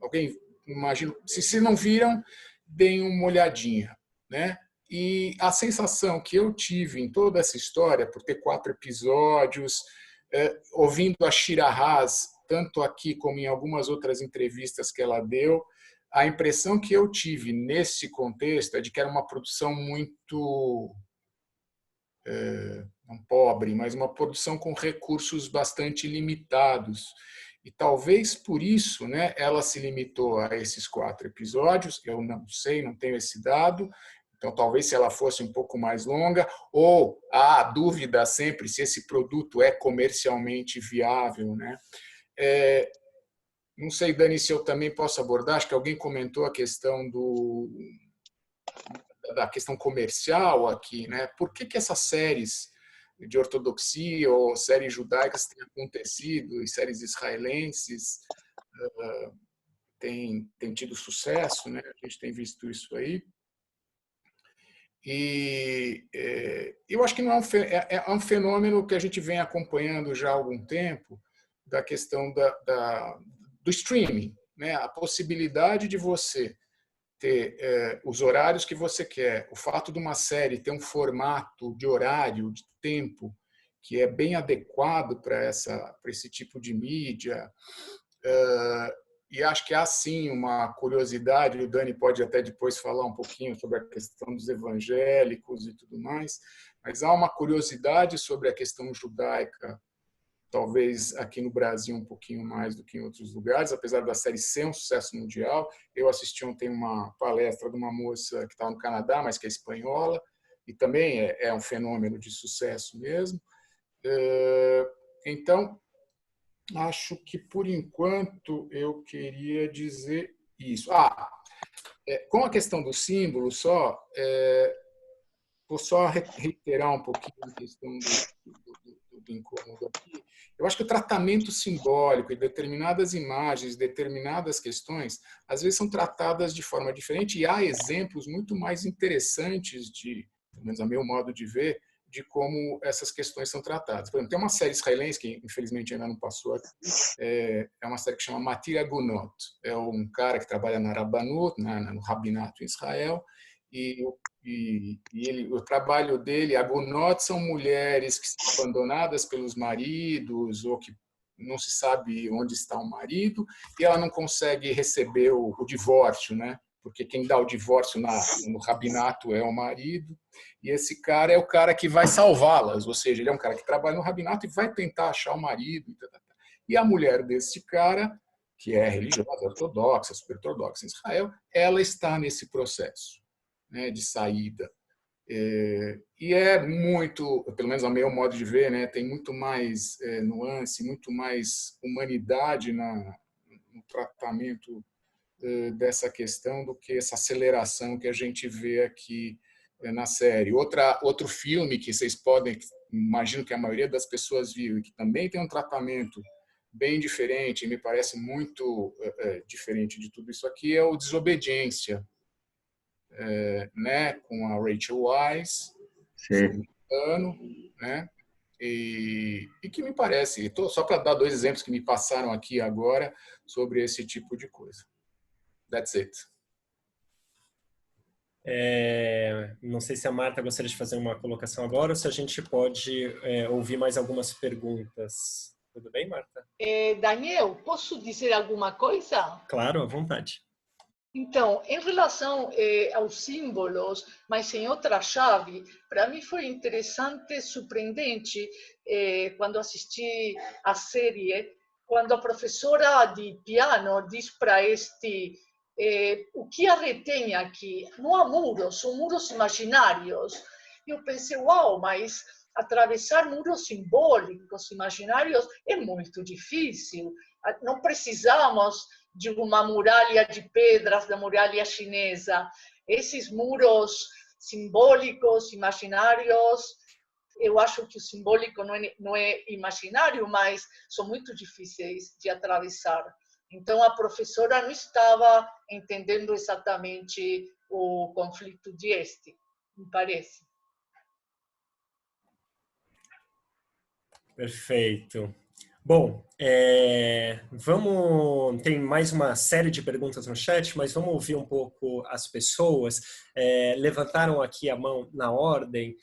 A: alguém, imagino, se não viram, deem uma olhadinha, né? E a sensação que eu tive em toda essa história, por ter 4 episódios, ouvindo a Shira Haas, tanto aqui como em algumas outras entrevistas que ela deu, a impressão que eu tive nesse contexto é de que era uma produção muito não pobre, mas uma produção com recursos bastante limitados. E talvez por isso, né, ela se limitou a esses 4 episódios. Eu não sei, não tenho esse dado. Então, talvez se ela fosse um pouco mais longa, ou há dúvida sempre se esse produto é comercialmente viável, né? Não sei, Dani, se eu também posso abordar. Acho que alguém comentou a questão da questão comercial aqui, né? Por que essas séries de ortodoxia ou séries judaicas têm acontecido e séries israelenses têm tido sucesso, né? A gente tem visto isso aí. E eu acho que não é um fenômeno que a gente vem acompanhando já há algum tempo, da questão do streaming, né? A possibilidade de você ter os horários que você quer, o fato de uma série ter um formato de horário, de tempo, que é bem adequado para esse tipo de mídia. E acho que há sim uma curiosidade, o Dani pode até depois falar um pouquinho sobre a questão dos evangélicos e tudo mais, mas há uma curiosidade sobre a questão judaica, talvez aqui no Brasil um pouquinho mais do que em outros lugares, apesar da série ser um sucesso mundial. Eu assisti ontem uma palestra de uma moça que está no Canadá, mas que é espanhola, e também é um fenômeno de sucesso mesmo. Então, acho que, por enquanto, eu queria dizer isso. Com a questão do símbolo, vou só reiterar um pouquinho a questão do incômodo aqui. Eu acho que o tratamento simbólico e determinadas imagens, determinadas questões, às vezes são tratadas de forma diferente, e há exemplos muito mais interessantes, pelo menos a meu modo de ver, de como essas questões são tratadas. Por exemplo, tem uma série israelense, que infelizmente ainda não passou aqui, é uma série que chama Matir Agunot. É um cara que trabalha na Rabbanut, no rabinato em Israel, e o trabalho dele, Agunot, são mulheres que são abandonadas pelos maridos ou que não se sabe onde está o marido, e ela não consegue receber o divórcio, né? porque quem dá o divórcio no rabinato é o marido, e esse cara é o cara que vai salvá-las, ou seja, ele é um cara que trabalha no rabinato e vai tentar achar o marido. E a mulher desse cara, que é religiosa, ortodoxa, super ortodoxa em Israel, ela está nesse processo, né, de saída. E é muito, pelo menos ao meu modo de ver, né, tem muito mais nuance, muito mais humanidade no tratamento dessa questão do que essa aceleração que a gente vê aqui na série. Outro filme que vocês podem, imagino que a maioria das pessoas viu, e que também tem um tratamento bem diferente, e me parece muito diferente de tudo isso aqui, é o Desobediência, né, com a Rachel Weisz, se não me engano, né? E que me parece, só para dar 2 exemplos que me passaram aqui agora sobre esse tipo de coisa. That's it.
B: Não sei se a Marta gostaria de fazer uma colocação agora ou se a gente pode ouvir mais algumas perguntas. Tudo bem, Marta?
C: Daniel, posso dizer alguma coisa?
B: Claro, à vontade.
C: Então, em relação aos símbolos, mas em outra chave, para mim foi interessante, surpreendente, quando assisti a série, quando a professora de piano diz para este o que a retém aqui não há muros, são muros imaginários. Eu pensei, uau, mas atravessar muros simbólicos, imaginários, é muito difícil. Não precisamos de uma muralha de pedras, da muralha chinesa. Esses muros simbólicos, imaginários, eu acho que o simbólico não é imaginário, mas são muito difíceis de atravessar. Então, a professora não estava entendendo exatamente o conflito de este, me parece.
B: Perfeito. Bom, tem mais uma série de perguntas no chat, mas vamos ouvir um pouco as pessoas. Levantaram aqui a mão na ordem,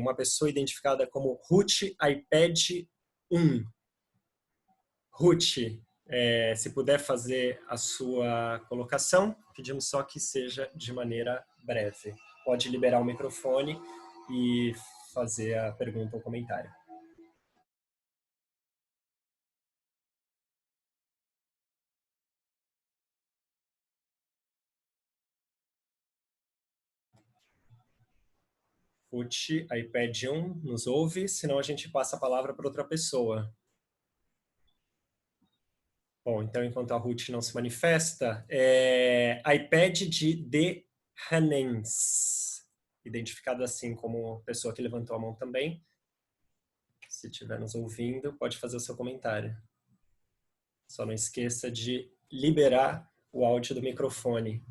B: uma pessoa identificada como Ruth iPad 1. Ruth, se puder fazer a sua colocação, pedimos só que seja de maneira breve. Pode liberar o microfone e fazer a pergunta ou comentário. Ruth, iPad 1, nos ouve, senão a gente passa a palavra para outra pessoa. Bom, então enquanto a Ruth não se manifesta, iPad de De Hanens, identificado assim como pessoa que levantou a mão também. Se estiver nos ouvindo, pode fazer o seu comentário. Só não esqueça de liberar o áudio do microfone.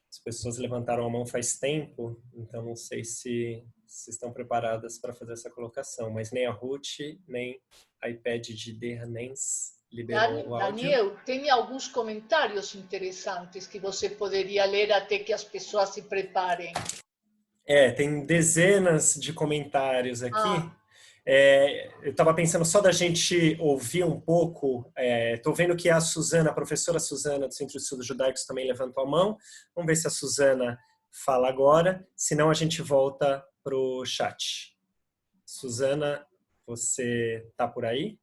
B: As pessoas levantaram a mão faz tempo, então não sei se estão preparadas para fazer essa colocação, mas nem a Ruth, nem a iPad de Derranens liberou o áudio.
C: Daniel, tem alguns comentários interessantes que você poderia ler até que as pessoas se preparem.
B: Tem dezenas de comentários aqui. Eu estava pensando só da gente ouvir um pouco. Estou vendo que a Suzana, a professora Suzana do Centro de Estudos Judaicos também levantou a mão. Vamos ver se a Suzana fala agora. Senão a gente volta para o chat. Suzana, você está por aí?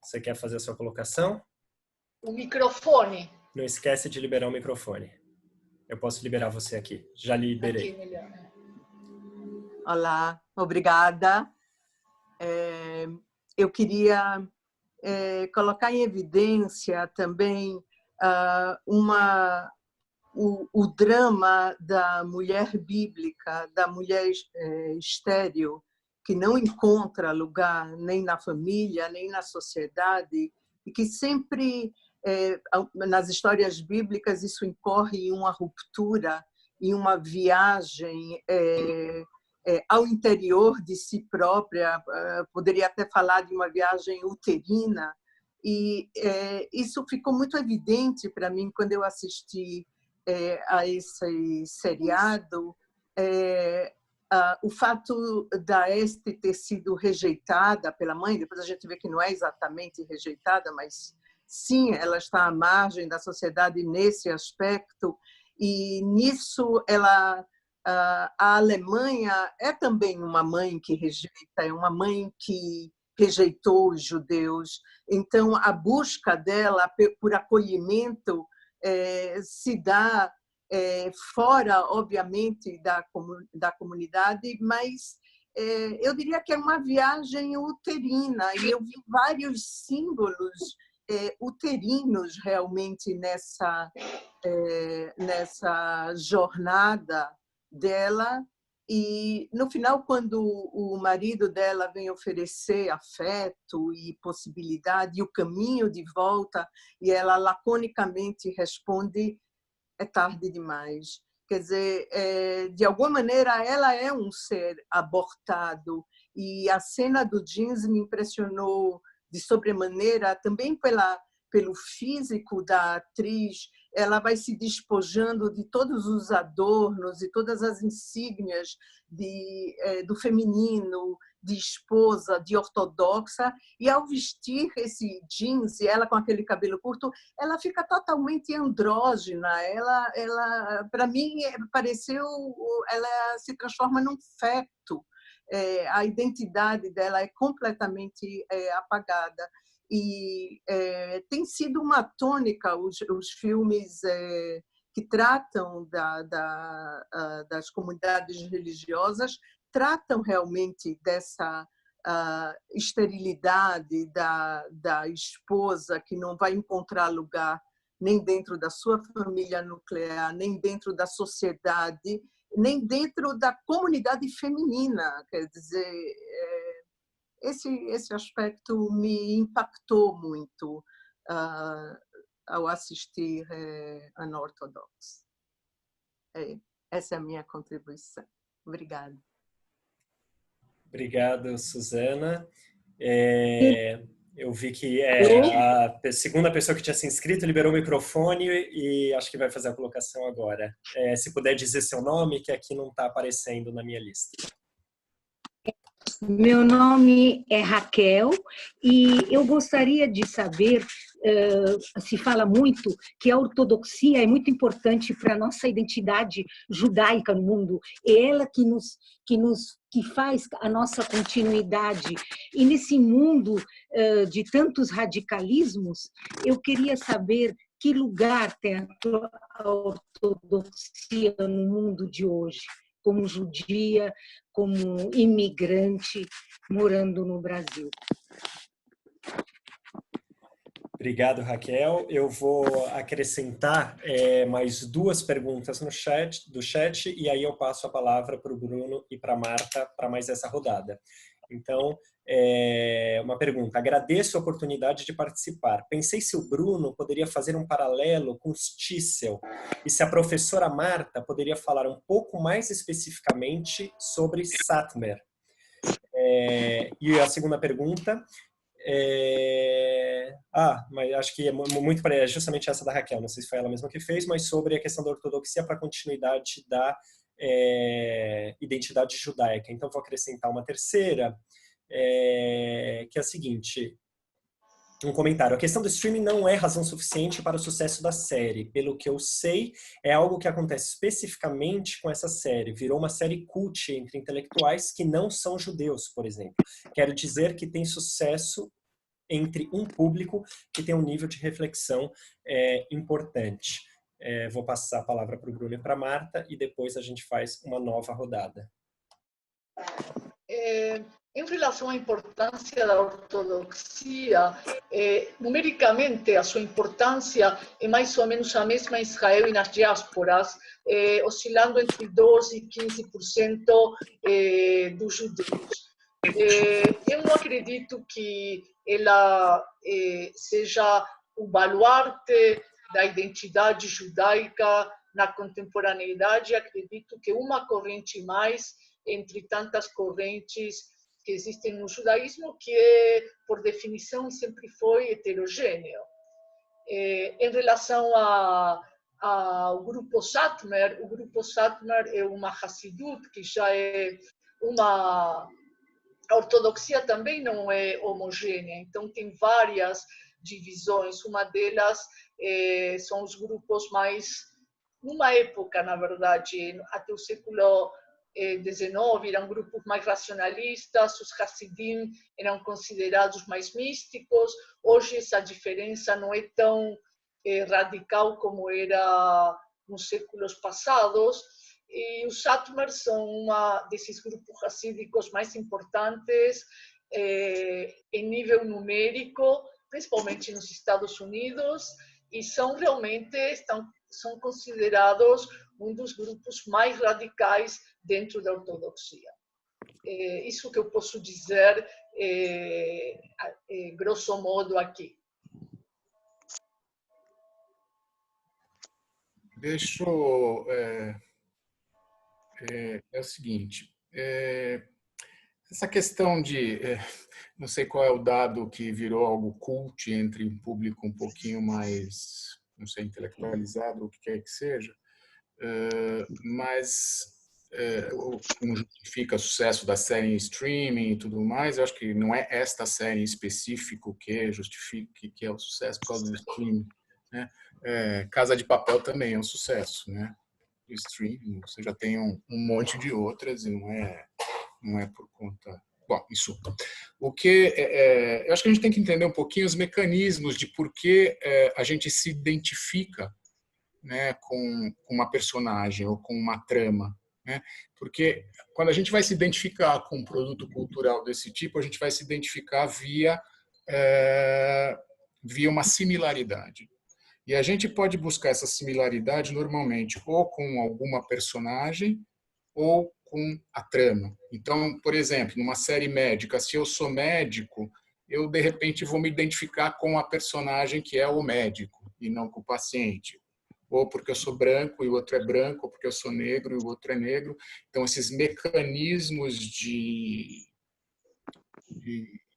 B: Você quer fazer a sua colocação?
C: O microfone.
B: Não esquece de liberar o microfone. Eu posso liberar você aqui. Já liberei.
C: Aqui, melhor.
D: Olá, obrigada. Eu queria colocar em evidência também o drama da mulher bíblica, da mulher estéril, que não encontra lugar nem na família, nem na sociedade, e que sempre, nas histórias bíblicas, isso incorre em uma ruptura, em uma viagem ao interior de si própria, poderia até falar de uma viagem uterina, e isso ficou muito evidente para mim quando eu assisti a esse seriado, o fato da Este ter sido rejeitada pela mãe, depois a gente vê que não é exatamente rejeitada, mas sim, ela está à margem da sociedade nesse aspecto, e nisso a Alemanha é também uma mãe que rejeita, é uma mãe que rejeitou os judeus. Então, a busca dela por acolhimento se dá fora, obviamente, da comunidade, mas eu diria que é uma viagem uterina, e eu vi vários símbolos uterinos realmente nessa jornada dela. E no final, quando o marido dela vem oferecer afeto e possibilidade e o caminho de volta, e ela laconicamente responde: é tarde demais. Quer dizer, de alguma maneira, ela é um ser abortado, e a cena do jeans me impressionou de sobremaneira também pelo físico da atriz. Ela vai se despojando de todos os adornos e todas as insígnias do feminino, de esposa, de ortodoxa, e ao vestir esse jeans, e ela com aquele cabelo curto, ela fica totalmente andrógina. Ela para mim, pareceu, ela se transforma num feto. A identidade dela é completamente apagada. E tem sido uma tônica os filmes que tratam das comunidades religiosas, tratam realmente dessa esterilidade da esposa que não vai encontrar lugar nem dentro da sua família nuclear, nem dentro da sociedade, nem dentro da comunidade feminina. Quer dizer, esse aspecto me impactou muito ao assistir Unorthodox. Essa é a minha contribuição. Obrigada.
B: Obrigado, Suzana. Eu vi que a segunda pessoa que tinha se inscrito liberou o microfone e acho que vai fazer a colocação agora. Se puder dizer seu nome, que aqui não está aparecendo na minha lista.
E: Meu nome é Raquel e eu gostaria de saber, se fala muito que a ortodoxia é muito importante para a nossa identidade judaica no mundo, é ela que faz a nossa continuidade. E nesse mundo de tantos radicalismos, eu queria saber que lugar tem a ortodoxia no mundo de hoje, como judia, como imigrante morando no Brasil.
B: Obrigado, Raquel. Eu vou acrescentar mais duas perguntas no do chat e aí eu passo a palavra para o Bruno e para a Marta para mais essa rodada. Então, uma pergunta. Agradeço a oportunidade de participar. Pensei se o Bruno poderia fazer um paralelo com Stiesel e se a professora Marta poderia falar um pouco mais especificamente sobre Satmer. E a segunda pergunta... mas acho que é muito para justamente essa da Raquel, não sei se foi ela mesma que fez, mas sobre a questão da ortodoxia para a continuidade da identidade judaica. Então, vou acrescentar uma terceira, que é a seguinte, um comentário. A questão do streaming não é razão suficiente para o sucesso da série. Pelo que eu sei, é algo que acontece especificamente com essa série. Virou uma série cult entre intelectuais que não são judeus, por exemplo. Quero dizer que tem sucesso entre um público que tem um nível de reflexão importante. Vou passar a palavra para o Bruno e para a Marta e depois a gente faz uma nova rodada.
C: Em relação à importância da ortodoxia, numericamente a sua importância é mais ou menos a mesma em Israel e nas diásporas, oscilando entre 12% e 15% dos judeus. Eu não acredito que ela seja o baluarte da identidade judaica na contemporaneidade. Acredito que uma corrente mais entre tantas correntes que existem no judaísmo, que por definição sempre foi heterogêneo. Em relação ao grupo Satmer, o grupo Satmer é uma Hassidut, que já é uma... A ortodoxia também não é homogênea, então tem várias divisões. Uma delas são os grupos mais, numa época, na verdade, até o século XIX, eram grupos mais racionalistas, os Hassidim eram considerados mais místicos. Hoje essa diferença não é tão radical como era nos séculos passados. E os Satmar são um desses grupos racídicos mais importantes em nível numérico, principalmente nos Estados Unidos, e são considerados um dos grupos mais radicais dentro da ortodoxia. Isso que eu posso dizer, grosso modo, aqui.
A: Deixa eu... é o seguinte, essa questão de... não sei qual é o dado que virou algo cult entre um público um pouquinho mais, não sei, intelectualizado, o que quer que seja, mas não justifica o sucesso da série em streaming e tudo mais. Eu acho que não é esta série em específico que justifique que é o sucesso por causa do streaming, né? Casa de Papel também é um sucesso, né? O streaming, você já tem um monte de outras e não é por conta... Bom, isso. O que eu acho que a gente tem que entender um pouquinho os mecanismos de por que a gente se identifica, né, com uma personagem ou com uma trama, né? Porque quando a gente vai se identificar com um produto cultural desse tipo, a gente vai se identificar via uma similaridade. E a gente pode buscar essa similaridade normalmente ou com alguma personagem ou com a trama. Então, por exemplo, numa série médica, se eu sou médico, eu de repente vou me identificar com a personagem que é o médico e não com o paciente. Ou porque eu sou branco e o outro é branco, ou porque eu sou negro e o outro é negro. Então, esses mecanismos de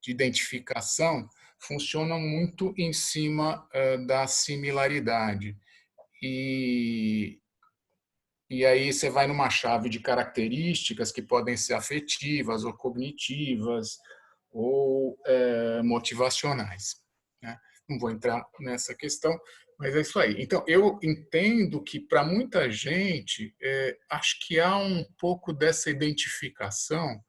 A: identificação funcionam muito em cima da similaridade. E aí você vai numa chave de características que podem ser afetivas ou cognitivas ou motivacionais, né? Não vou entrar nessa questão, mas é isso aí. Então, eu entendo que, para muita gente, acho que há um pouco dessa identificação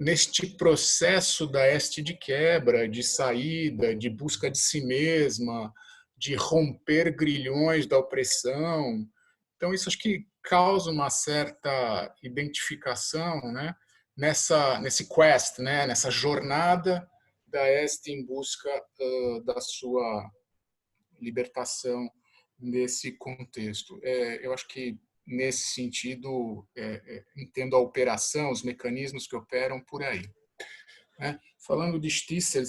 A: neste processo da haste de quebra, de saída, de busca de si mesma, de romper grilhões da opressão. Então, isso acho que causa uma certa identificação, né, nesse quest, né, nessa jornada da haste em busca da sua libertação nesse contexto. Eu acho que, nesse sentido, entendo a operação, os mecanismos que operam por aí, né? Falando de Stissel,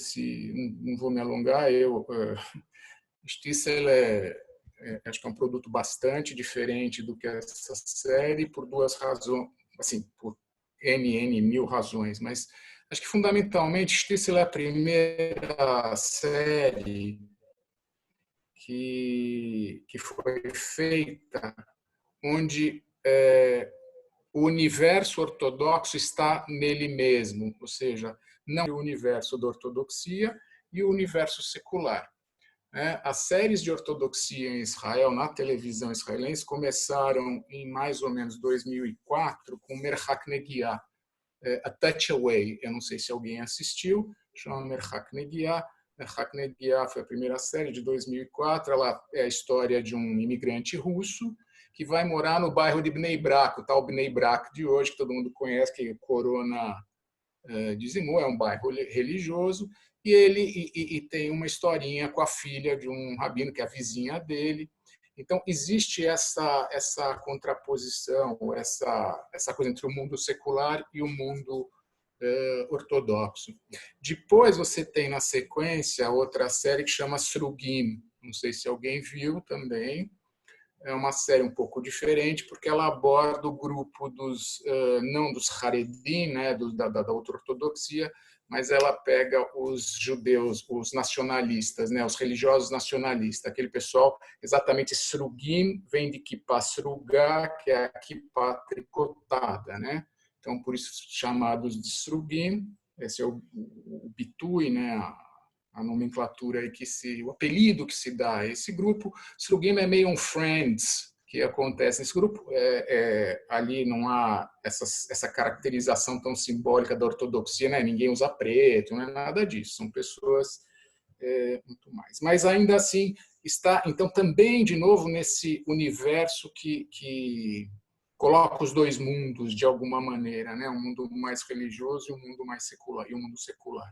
A: não vou me alongar, Stissel acho que é um produto bastante diferente do que essa série, por duas razões, assim, por N mil razões, mas acho que fundamentalmente Stissel é a primeira série que foi feita onde o universo ortodoxo está nele mesmo, ou seja, não o universo da ortodoxia e o universo secular. As séries de ortodoxia em Israel, na televisão israelense, começaram em mais ou menos 2004 com Merchak Negiah, A Touch Away. Eu não sei se alguém assistiu, chama Merchak Negiah. Merchak Negiah foi a primeira série de 2004. Ela é a história de um imigrante russo que vai morar no bairro de Bnei Brak, o tal Bnei Brak de hoje, que todo mundo conhece, que Corona dizimou, é um bairro religioso, e ele tem uma historinha com a filha de um rabino, que é a vizinha dele. Então, existe essa contraposição, essa coisa entre o mundo secular e o mundo ortodoxo. Depois você tem, na sequência, outra série que chama Srugim. Não sei se alguém viu também. É uma série um pouco diferente, porque ela aborda o grupo não dos Haredim, né, da outra ortodoxia, mas ela pega os judeus, os nacionalistas, né, os religiosos nacionalistas, aquele pessoal, exatamente, Srugim vem de kippah srugá, que é a kippah tricotada, né? Então, por isso chamados de Srugim, esse é o bitui, né, a nomenclatura aí o apelido que se dá a esse grupo. Srugim é meio um friends que acontece nesse grupo. Ali não há essa caracterização tão simbólica da ortodoxia, né? Ninguém usa preto, não é nada disso. São pessoas muito mais. Mas ainda assim está, então, também de novo nesse universo que coloca os dois mundos de alguma maneira, né? Um mundo mais religioso e um mundo mais secular, e um mundo secular.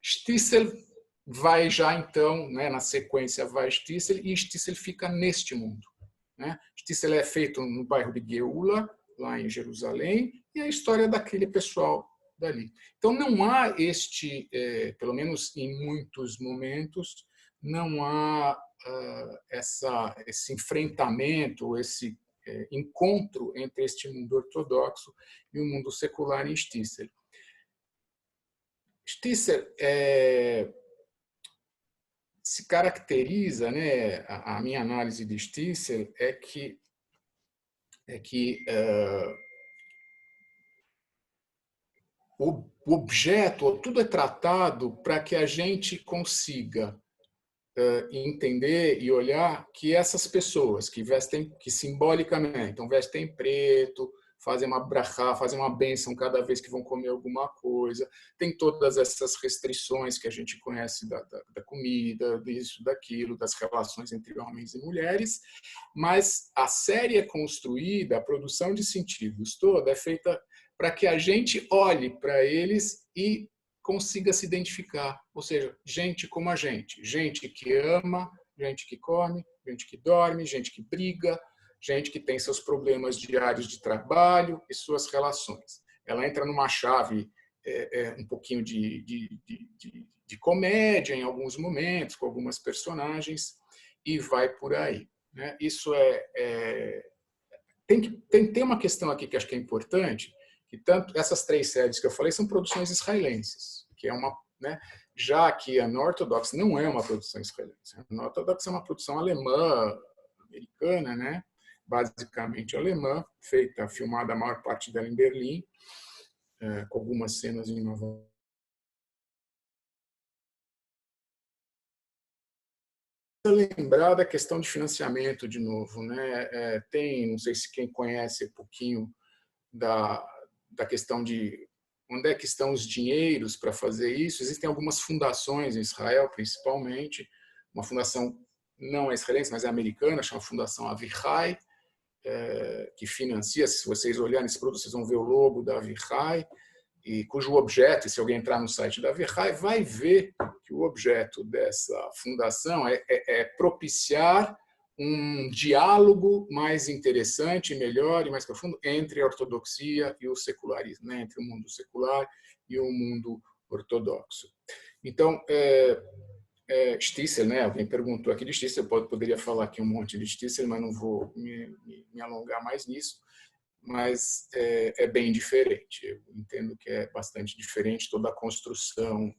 A: Shtisel vai já então, né, na sequência vai Shtisel, e Shtisel fica neste mundo, né? Shtisel é feito no bairro de Geula, lá em Jerusalém, e a história daquele pessoal dali. Então não há pelo menos em muitos momentos, não há esse enfrentamento, esse encontro entre este mundo ortodoxo e o mundo secular em Shtisel. Shtisel se caracteriza, né, a minha análise de Shtisel é que o objeto, tudo é tratado para que a gente consiga entender e olhar que essas pessoas que vestem, que simbolicamente, então vestem preto, fazem uma brachá, fazem uma bênção cada vez que vão comer alguma coisa, tem todas essas restrições que a gente conhece da comida, disso, daquilo, das relações entre homens e mulheres, mas a série é construída, a produção de sentidos toda é feita para que a gente olhe para eles e consiga se identificar, ou seja, gente como a gente que ama, gente que come, gente que dorme, gente que briga, gente que tem seus problemas diários de trabalho e suas relações. Ela entra numa chave um pouquinho de comédia em alguns momentos, com algumas personagens, e vai por aí, né? Isso tem uma questão aqui que acho que é importante, que tanto essas 3 séries que eu falei são produções israelenses, que é uma, né, já que a Unorthodox não é uma produção israelense. A Unorthodox é uma produção alemã, americana, né, basicamente alemã, filmada a maior parte dela em Berlim, com algumas cenas em Nova York. Lembrar da questão de financiamento de novo, né? Não sei se quem conhece um pouquinho da questão de onde é que estão os dinheiros para fazer isso. Existem algumas fundações em Israel, principalmente, uma fundação não é israelense, mas é americana, chama Fundação Avichai, que financia, se vocês olharem esse produto, vocês vão ver o logo da Avichai, e cujo objeto, se alguém entrar no site da Avichai, vai ver que o objeto dessa fundação é propiciar um diálogo mais interessante, melhor e mais profundo entre a ortodoxia e o secularismo, né? Entre o mundo secular e o mundo ortodoxo. Então, Shtisel, né? Alguém perguntou aqui de Shtisel, eu poderia falar aqui um monte de Shtisel, mas não vou me alongar mais nisso, mas é bem diferente. Eu entendo que é bastante diferente toda a construção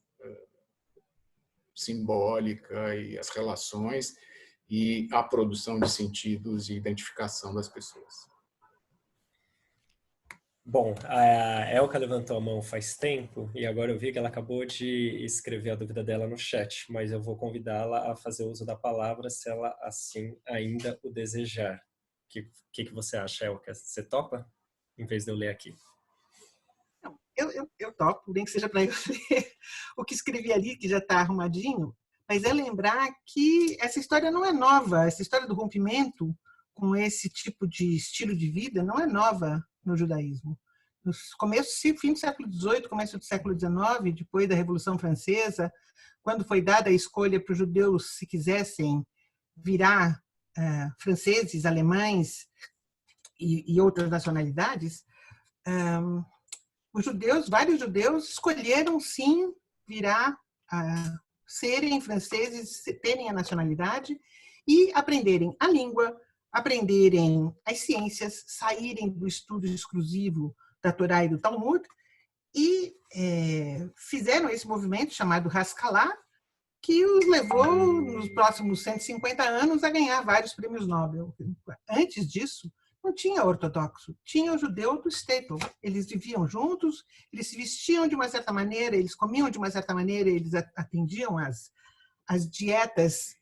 A: simbólica e as relações e a produção de sentidos e identificação das pessoas.
B: Bom, a Elka levantou a mão faz tempo e agora eu vi que ela acabou de escrever a dúvida dela no chat, mas eu vou convidá-la a fazer uso da palavra se ela assim ainda o desejar. O que você acha, Elka? Você topa? Em vez de eu ler aqui.
F: Eu topo, nem que seja para eu ler o que escrevi ali, que já está arrumadinho, mas é lembrar que essa história não é nova. Essa história do rompimento com esse tipo de estilo de vida não é nova no judaísmo. No fim do século XVIII, começo do século XIX, depois da Revolução Francesa, quando foi dada a escolha para os judeus, se quisessem virar franceses, alemães e outras nacionalidades, vários judeus escolheram sim virar, serem franceses, terem a nacionalidade e aprenderem a língua, aprenderem as ciências, saírem do estudo exclusivo da Torá e do Talmud e fizeram esse movimento chamado Haskalah, que os levou nos próximos 150 anos a ganhar vários prêmios Nobel. Antes disso, Não tinha ortodoxo, tinha o judeu do shtetl. Eles viviam juntos, eles se vestiam de uma certa maneira, eles comiam de uma certa maneira, eles atendiam as dietas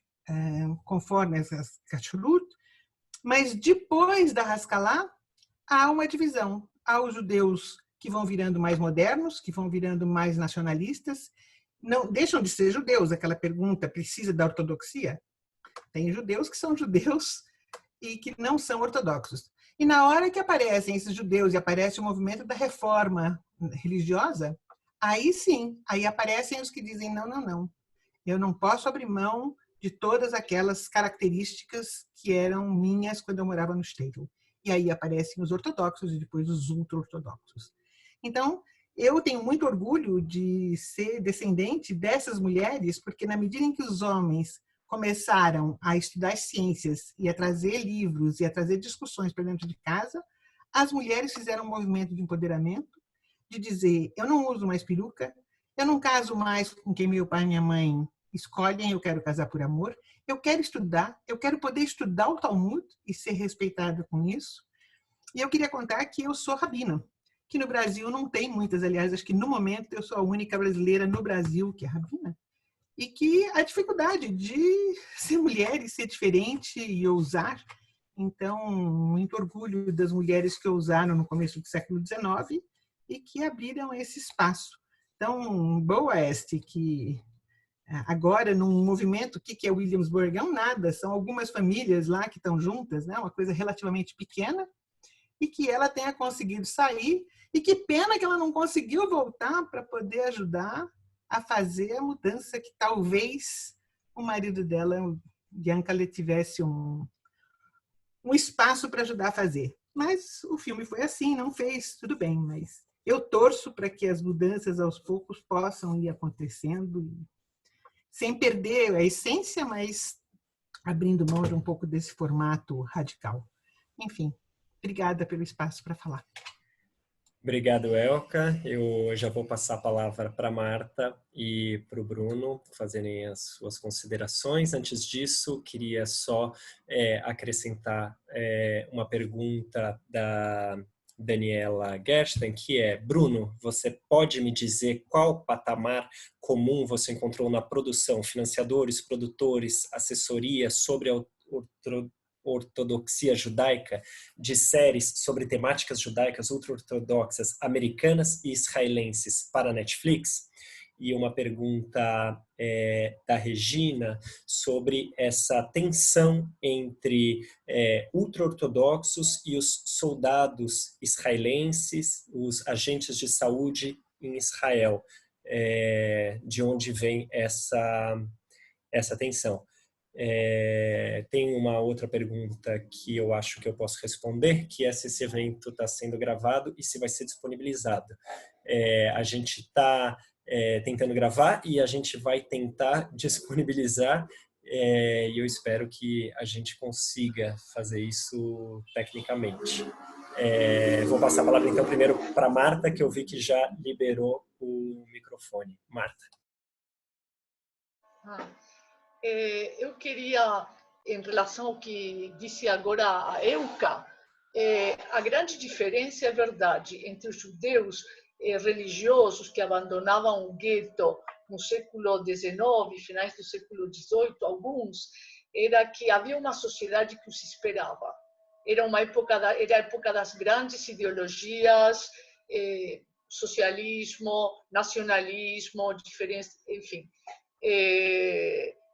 F: conforme as kashrut, mas depois da Haskalah há uma divisão. Há os judeus que vão virando mais modernos, que vão virando mais nacionalistas, não deixam de ser judeus. Aquela pergunta, precisa da ortodoxia? Tem judeus que são judeus e que não são ortodoxos. E na hora que aparecem esses judeus e aparece o movimento da reforma religiosa, aí sim, aí aparecem os que dizem não, não, não. Eu não posso abrir mão de todas aquelas características que eram minhas quando eu morava no shtetl. E aí aparecem os ortodoxos e depois os ultra-ortodoxos. Então, eu tenho muito orgulho de ser descendente dessas mulheres, porque na medida em que os homens começaram a estudar as ciências e a trazer livros e a trazer discussões para dentro de casa, as mulheres fizeram um movimento de empoderamento, de dizer, eu não uso mais peruca, eu não caso mais com quem meu pai e minha mãe escolhem, eu quero casar por amor, eu quero estudar, eu quero poder estudar o Talmud e ser respeitada com isso. E eu queria contar que eu sou rabina, que no Brasil não tem muitas, aliás, acho que no momento eu sou a única brasileira no Brasil que é rabina. E que a dificuldade de ser mulher e ser diferente e ousar. Então, muito orgulho das mulheres que ousaram no começo do século XIX e que abriram esse espaço. Então, boa este, que agora, num movimento, o que é Williamsburg? É um nada, são algumas famílias lá que estão juntas, né? Uma coisa relativamente pequena, e que ela tenha conseguido sair, e que pena que ela não conseguiu voltar para poder ajudar a fazer a mudança que talvez o marido dela, Yankale, tivesse um espaço para ajudar a fazer. Mas o filme foi assim, não fez, tudo bem, mas eu torço para que as mudanças aos poucos possam ir acontecendo, sem perder a essência, mas abrindo mão de um pouco desse formato radical. Enfim, obrigada pelo espaço para falar.
B: Obrigado, Elka. Eu já vou passar a palavra para a Marta e para o Bruno fazerem as suas considerações. Antes disso, queria só acrescentar uma pergunta da Daniela Gersten, que é: Bruno, você pode me dizer qual patamar comum você encontrou na produção? Financiadores, produtores, assessoria sobre a ortodoxia judaica, de séries sobre temáticas judaicas ultra-ortodoxas americanas e israelenses para a Netflix? E uma pergunta da Regina sobre essa tensão entre ultra-ortodoxos e os soldados israelenses, os agentes de saúde em Israel. De onde vem essa tensão? Tem uma outra pergunta que eu acho que eu posso responder, que é se esse evento está sendo gravado e se vai ser disponibilizado. A gente está tentando gravar e a gente vai tentar disponibilizar, e eu espero que a gente consiga fazer isso tecnicamente. Vou passar a palavra então primeiro para a Marta, que eu vi que já liberou o microfone. Marta.
C: Eu queria, em relação ao que disse agora a Elka, a grande diferença, é verdade, entre os judeus religiosos que abandonavam o gueto no século XIX, finais do século XVIII, alguns, era que havia uma sociedade que os esperava. Era a época das grandes ideologias, socialismo, nacionalismo, diferença, enfim.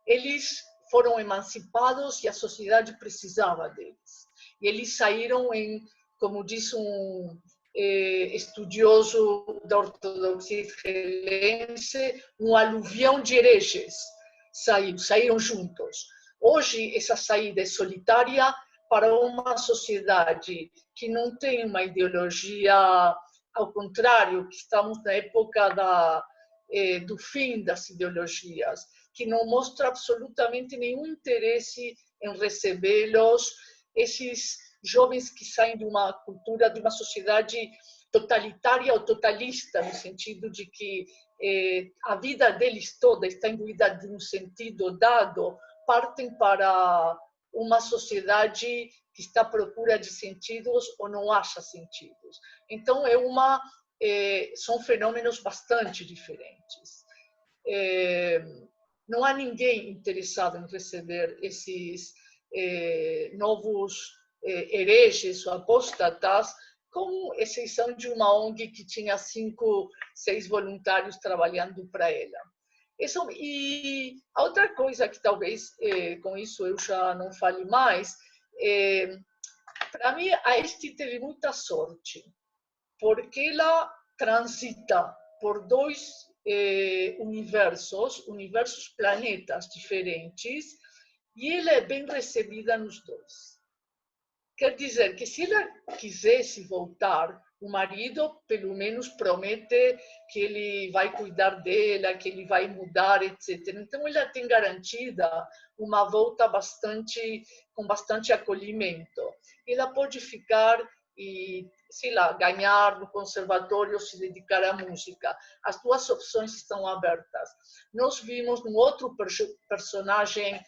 C: Eles foram emancipados e a sociedade precisava deles. E eles saíram como diz estudioso da ortodoxia israelense, um aluvião de hereges. Saíram juntos. Hoje, essa saída é solitária para uma sociedade que não tem uma ideologia, ao contrário, que estamos na época do fim das ideologias, que não mostra absolutamente nenhum interesse em recebê-los, esses jovens que saem de uma cultura, de uma sociedade totalitária ou totalista, no sentido de que a vida deles toda está imbuída de um sentido dado, partem para uma sociedade que que está à procura de sentidos ou não acha sentidos. Então, são fenômenos bastante diferentes. Não há ninguém interessado em receber esses novos hereges ou apóstatas, com exceção de uma ONG que tinha 5, 6 voluntários trabalhando para ela. E a outra coisa que talvez com isso eu já não fale mais, para mim a Este teve muita sorte, porque ela transita por dois universos, planetas diferentes, e ela é bem recebida nos dois. Quer dizer que se ela quisesse voltar, o marido pelo menos promete que ele vai cuidar dela, que ele vai mudar, etc. Então ela tem garantida uma volta com bastante acolhimento. Ela pode ficar e, sei lá, ganhar no conservatório, se dedicar à música. As duas opções estão abertas. Nós vimos um outro personagem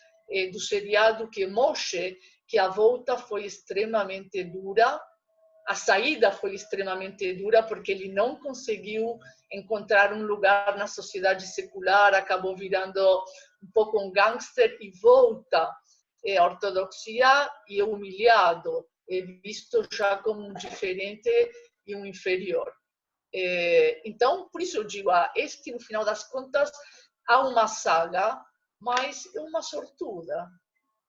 C: do seriado, que é Moshe, que a volta foi extremamente dura, a saída foi extremamente dura, porque ele não conseguiu encontrar um lugar na sociedade secular, acabou virando um pouco um gangster e volta à ortodoxia e é humilhado, é visto já como um diferente e um inferior. Então, por isso eu digo, no final das contas, há uma saga, mas é uma sortuda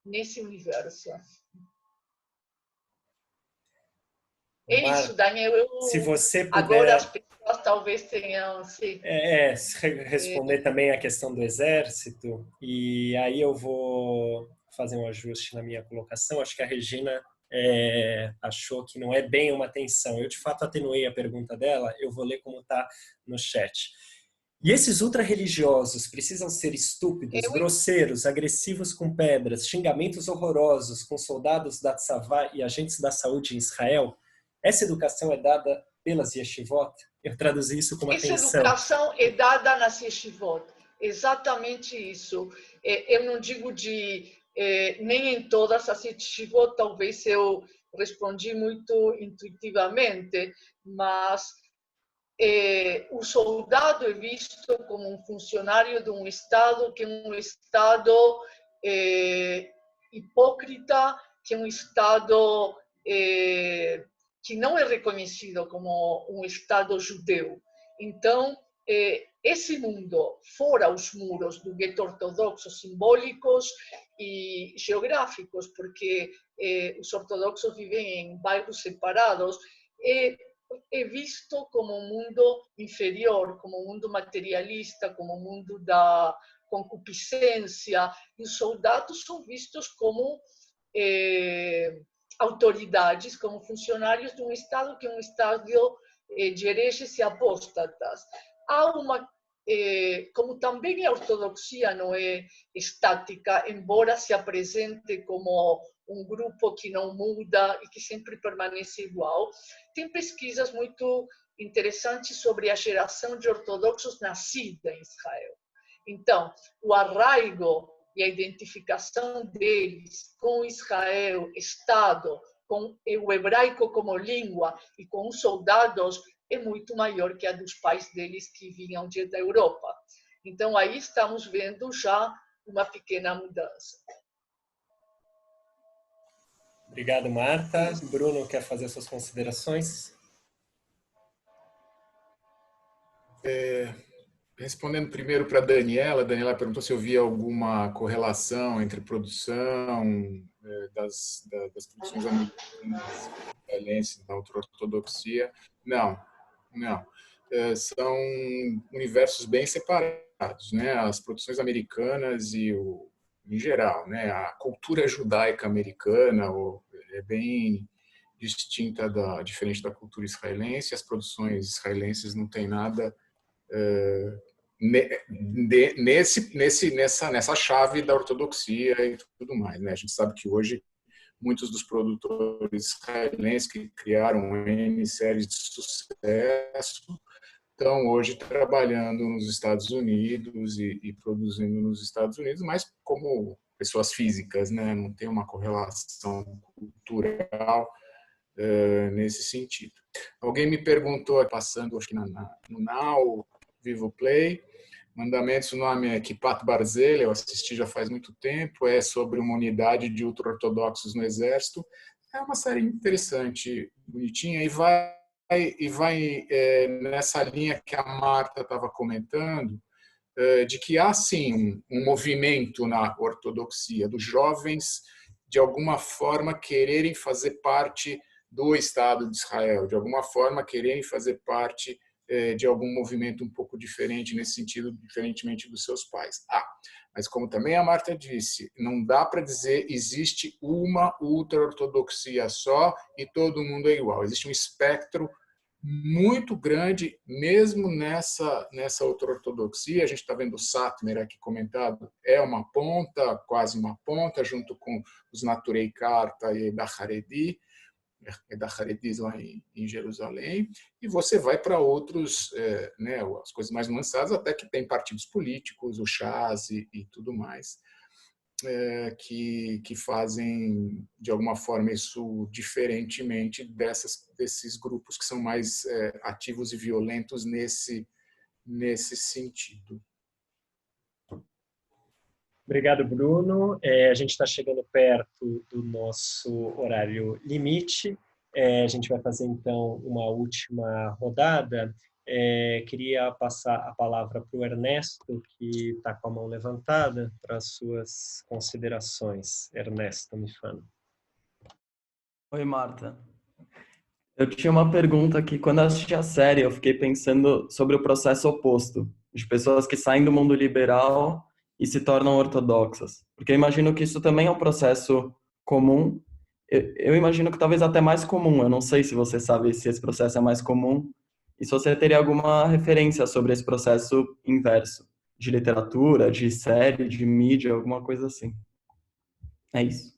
C: nesse universo. É isso, Daniel.
B: Se você puder...
C: Agora as pessoas talvez tenham...
B: responder também a questão do exército, e aí eu vou fazer um ajuste na minha colocação. Acho que a Regina achou que não é bem uma tensão. Eu, de fato, atenuei a pergunta dela, eu vou ler como está no chat. E esses ultra-religiosos precisam ser estúpidos, grosseiros, agressivos com pedras, xingamentos horrorosos com soldados da Tzavá e agentes da saúde em Israel? Essa educação é dada pelas yeshivot? Eu traduzi isso como atenção.
C: Essa educação é dada nas yeshivot. Exatamente isso. Eu não digo nem em todas as yeshivot, talvez eu respondi muito intuitivamente, mas o soldado é visto como um funcionário de um Estado, que é um Estado hipócrita, que é um Estado que não é reconhecido como um Estado judeu. Então, esse mundo, fora os muros do gueto ortodoxo, simbólicos e geográficos, porque os ortodoxos vivem em bairros separados, é visto como um mundo inferior, como um mundo materialista, como um mundo da concupiscência, e os soldados são vistos como autoridades, como funcionários de um Estado que é um Estado de hereges e apóstatas. Como também a ortodoxia não é estática, embora se apresente como um grupo que não muda e que sempre permanece igual, tem pesquisas muito interessantes sobre a geração de ortodoxos nascida em Israel. Então, o arraigo e a identificação deles com Israel, Estado, com o hebraico como língua e com os soldados é muito maior que a dos pais deles que vinham da Europa. Então, aí estamos vendo já uma pequena mudança.
B: Obrigado, Marta. Bruno, quer fazer suas considerações?
A: Respondendo primeiro para a Daniela perguntou se eu via alguma correlação entre produção das produções americanas da ortodoxia. Não. São universos bem separados, né? As produções americanas e em geral, né? A cultura judaica americana é bem distinta diferente da cultura israelense. As produções israelenses não têm nada nessa chave da ortodoxia e tudo mais, né? A gente sabe que hoje muitos dos produtores israelenses que criaram N séries de sucesso estão hoje trabalhando nos Estados Unidos e produzindo nos Estados Unidos, mas como pessoas físicas, né? Não tem uma correlação cultural nesse sentido. Alguém me perguntou, passando acho que no Now, Vivo Play, Mandamentos, o nome é Kipat Barzel, eu assisti já faz muito tempo, é sobre uma unidade de ultra-ortodoxos no exército. É uma série interessante, bonitinha, e vai nessa linha que a Marta estava comentando, de que há, sim, um movimento na ortodoxia dos jovens, de alguma forma, quererem fazer parte do Estado de Israel, de alguma forma, quererem fazer parte de algum movimento um pouco diferente, nesse sentido, diferentemente dos seus pais. Mas como também a Marta disse, não dá para dizer existe uma ultra-ortodoxia só e todo mundo é igual. Existe um espectro muito grande, mesmo nessa ultra-ortodoxia. A gente está vendo o Satmar aqui comentado, é uma ponta, quase uma ponta, junto com os Naturei Karta e da Haredi, da Haredis lá em Jerusalém, e você vai para outros, né, as coisas mais nuançadas, até que tem partidos políticos, o Shas e tudo mais, que fazem, de alguma forma, isso diferentemente desses grupos que são mais ativos e violentos nesse sentido.
B: Obrigado, Bruno. A gente está chegando perto do nosso horário limite. A gente vai fazer, então, uma última rodada. Queria passar a palavra para o Ernesto, que está com a mão levantada, para as suas considerações. Ernesto, me fala.
G: Oi, Marta. Eu tinha uma pergunta que, quando eu assisti a série, eu fiquei pensando sobre o processo oposto, de pessoas que saem do mundo liberal e se tornam ortodoxas. Porque eu imagino que isso também é um processo comum. Eu imagino que talvez até mais comum. Eu não sei se você sabe se esse processo é mais comum e se você teria alguma referência sobre esse processo inverso, de literatura, de série, de mídia, alguma coisa assim. É isso.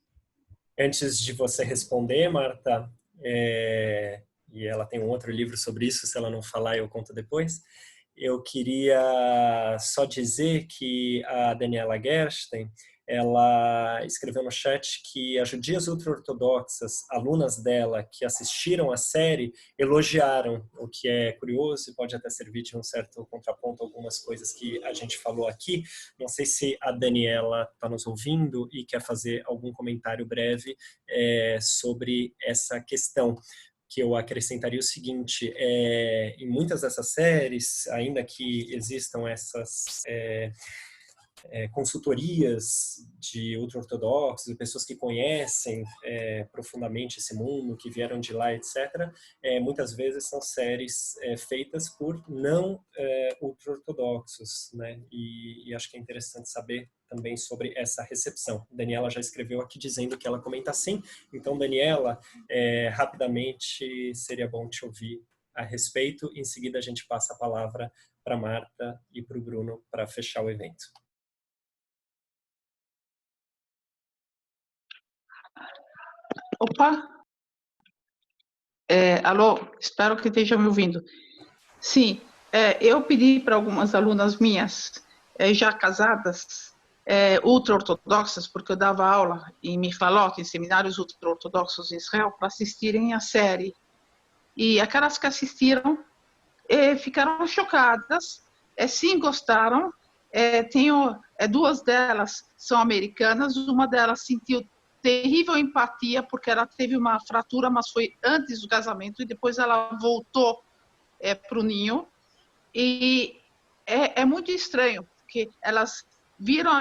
B: Antes de você responder, Marta, e ela tem um outro livro sobre isso, se ela não falar eu conto depois, eu queria só dizer que a Daniela Gerstein, ela escreveu no chat que as judias ultra-ortodoxas, alunas dela que assistiram a série, elogiaram, o que é curioso e pode até servir de um certo contraponto a algumas coisas que a gente falou aqui. Não sei se a Daniela está nos ouvindo e quer fazer algum comentário breve sobre essa questão. Que eu acrescentaria o seguinte, em muitas dessas séries, ainda que existam essas consultorias de ultra-ortodoxos, de pessoas que conhecem profundamente esse mundo, que vieram de lá, etc., muitas vezes são séries feitas por não ultra-ortodoxos, né? E acho que é interessante saber também sobre essa recepção. Daniela já escreveu aqui dizendo que ela comenta assim. Então, Daniela, rapidamente seria bom te ouvir a respeito. Em seguida, a gente passa a palavra para Marta e para o Bruno para fechar o evento.
H: Opa! Alô, espero que esteja me ouvindo. Sim, eu pedi para algumas alunas minhas, já casadas, ultra-ortodoxas, porque eu dava aula em Michalot, em seminários ultra-ortodoxos em Israel, para assistirem a série. E aquelas que assistiram ficaram chocadas, sim, gostaram. Tenho duas delas são americanas, uma delas sentiu terrível empatia, porque ela teve uma fratura, mas foi antes do casamento, e depois ela voltou para o ninho. E é muito estranho, porque elas viram,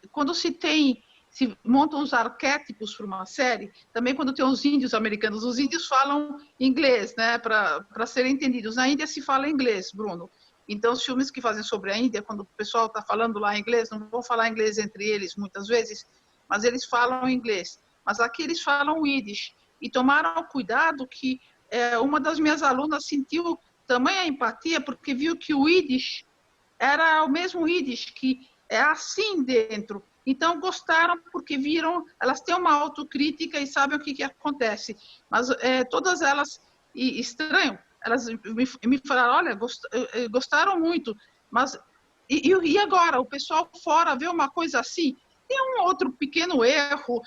H: quando se montam os arquétipos para uma série, também quando tem os índios americanos, os índios falam inglês, né, para serem entendidos. Na Índia se fala inglês, Bruno. Então, os filmes que fazem sobre a Índia, quando o pessoal está falando lá inglês, não vão falar inglês entre eles, muitas vezes, mas eles falam inglês. Mas aqui eles falam Yiddish. E tomaram cuidado que uma das minhas alunas sentiu tamanha empatia, porque viu que o Yiddish era o mesmo Yiddish, que é assim dentro. Então, gostaram porque viram, elas têm uma autocrítica e sabem o que acontece. Mas todas elas, estranho, elas me falaram, olha, gostaram muito, mas e agora? O pessoal fora vê uma coisa assim? tem um outro pequeno erro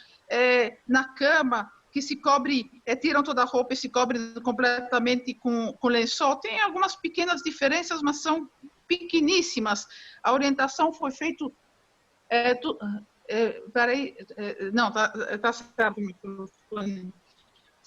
H: na cama, que se cobre, tiram toda a roupa e se cobre completamente com lençol. Tem algumas pequenas diferenças, mas são pequeníssimas. A orientação foi feita... peraí, não, tá certo o microfone.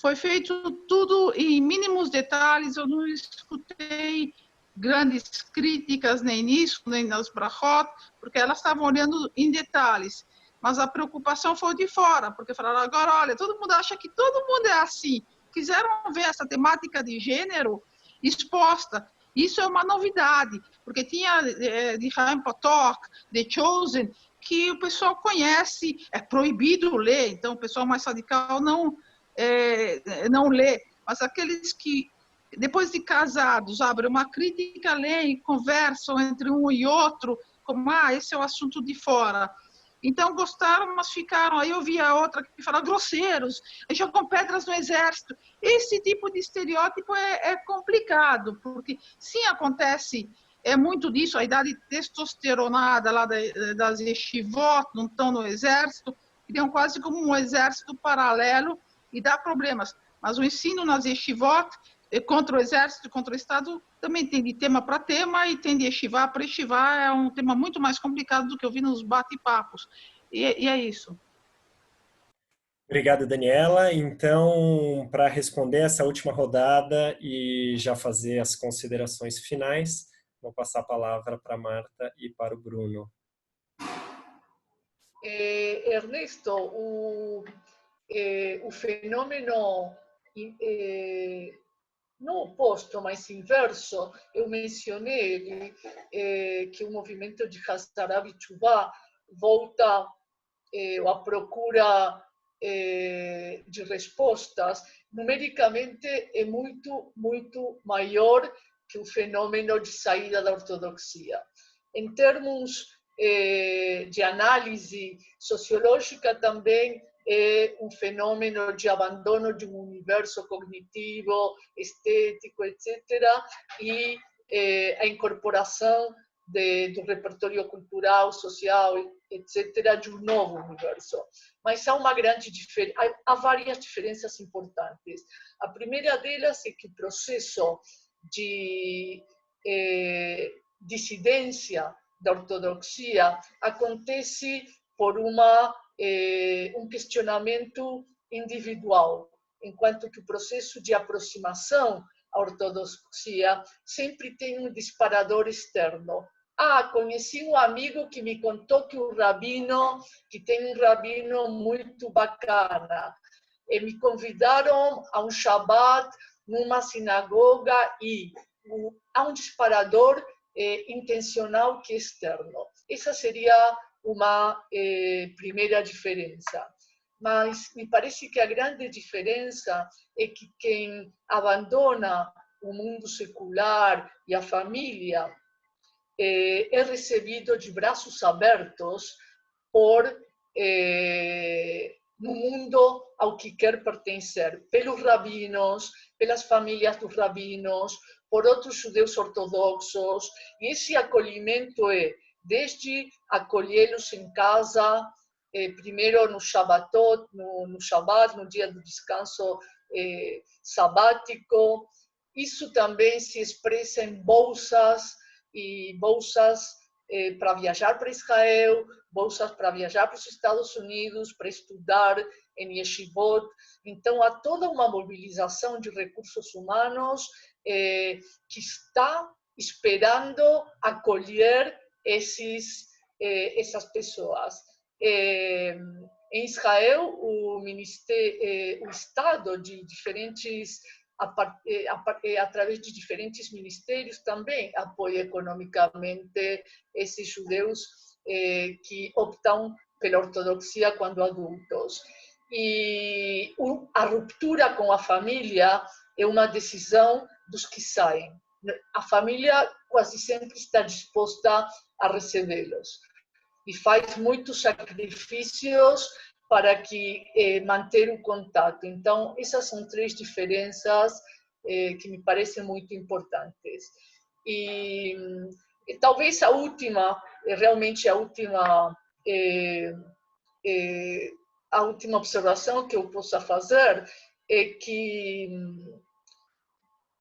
H: Foi feito tudo em mínimos detalhes, eu não escutei grandes críticas nem nisso, nem nas brachot, porque elas estavam olhando em detalhes. Mas a preocupação foi de fora, porque falaram, agora, olha, todo mundo acha que todo mundo é assim. Quiseram ver essa temática de gênero exposta. Isso é uma novidade, porque tinha de Chaim Potok, The Chosen, que o pessoal conhece, é proibido ler, então o pessoal mais radical não lê. Mas aqueles que, depois de casados, abrem uma crítica, leem, conversam entre um e outro, como, esse é o assunto de fora. Então, gostaram, mas ficaram. Aí eu vi a outra que fala grosseiros, jogam pedras no exército. Esse tipo de estereótipo é complicado, porque sim, acontece muito disso, a idade testosteronada lá das yeshivot, não estão no exército, criam quase como um exército paralelo e dá problemas. Mas o ensino nas yeshivot, contra o exército, contra o Estado, também tem de tema para tema e tem de yeshivá para yeshivá, é um tema muito mais complicado do que eu vi nos bate-papos. E é isso.
B: Obrigado, Daniela. Então, para responder essa última rodada e já fazer as considerações finais, vou passar a palavra para a Marta e para o Bruno.
C: Ernesto, o fenômeno não oposto, mas inverso, eu mencionei que o movimento de Hazara B'Tshuvah volta à procura de respostas, numericamente é muito, muito maior que o fenômeno de saída da ortodoxia. Em termos de análise sociológica, também é um fenômeno de abandono de um universo cognitivo, estético, etc., e a incorporação do repertório cultural, social, etc., de um novo universo. Mas há uma grande diferença, há várias diferenças importantes. A primeira delas é que o processo de dissidência da ortodoxia acontece por um questionamento individual, enquanto que o processo de aproximação à ortodoxia sempre tem um disparador externo. Conheci um amigo que me contou que tem um rabino muito bacana. E me convidaram a um Shabbat numa sinagoga e há um disparador intencional que é externo. Essa seria uma primeira diferença. Mas me parece que a grande diferença é que quem abandona o mundo secular e a família é recebido de braços abertos no mundo ao que quer pertencer, pelos rabinos, pelas famílias dos rabinos, por outros judeus ortodoxos, e esse acolhimento é desde acolhê-los em casa, primeiro no Shabbatot, no Shabbat, no dia do descanso sabático. Isso também se expressa em bolsas para viajar para Israel, bolsas para viajar para os Estados Unidos, para estudar em yeshivot. Então, há toda uma mobilização de recursos humanos que está esperando acolher essas pessoas. Em Israel, o Estado de diferentes através de diferentes ministérios também apoia economicamente esses judeus que optam pela ortodoxia quando adultos. E a ruptura com a família é uma decisão dos que saem. A família quase sempre está disposta a recebê-los e faz muitos sacrifícios para manter o contato. Então, essas são três diferenças que me parecem muito importantes. E talvez a última, realmente a última a última observação que eu possa fazer é que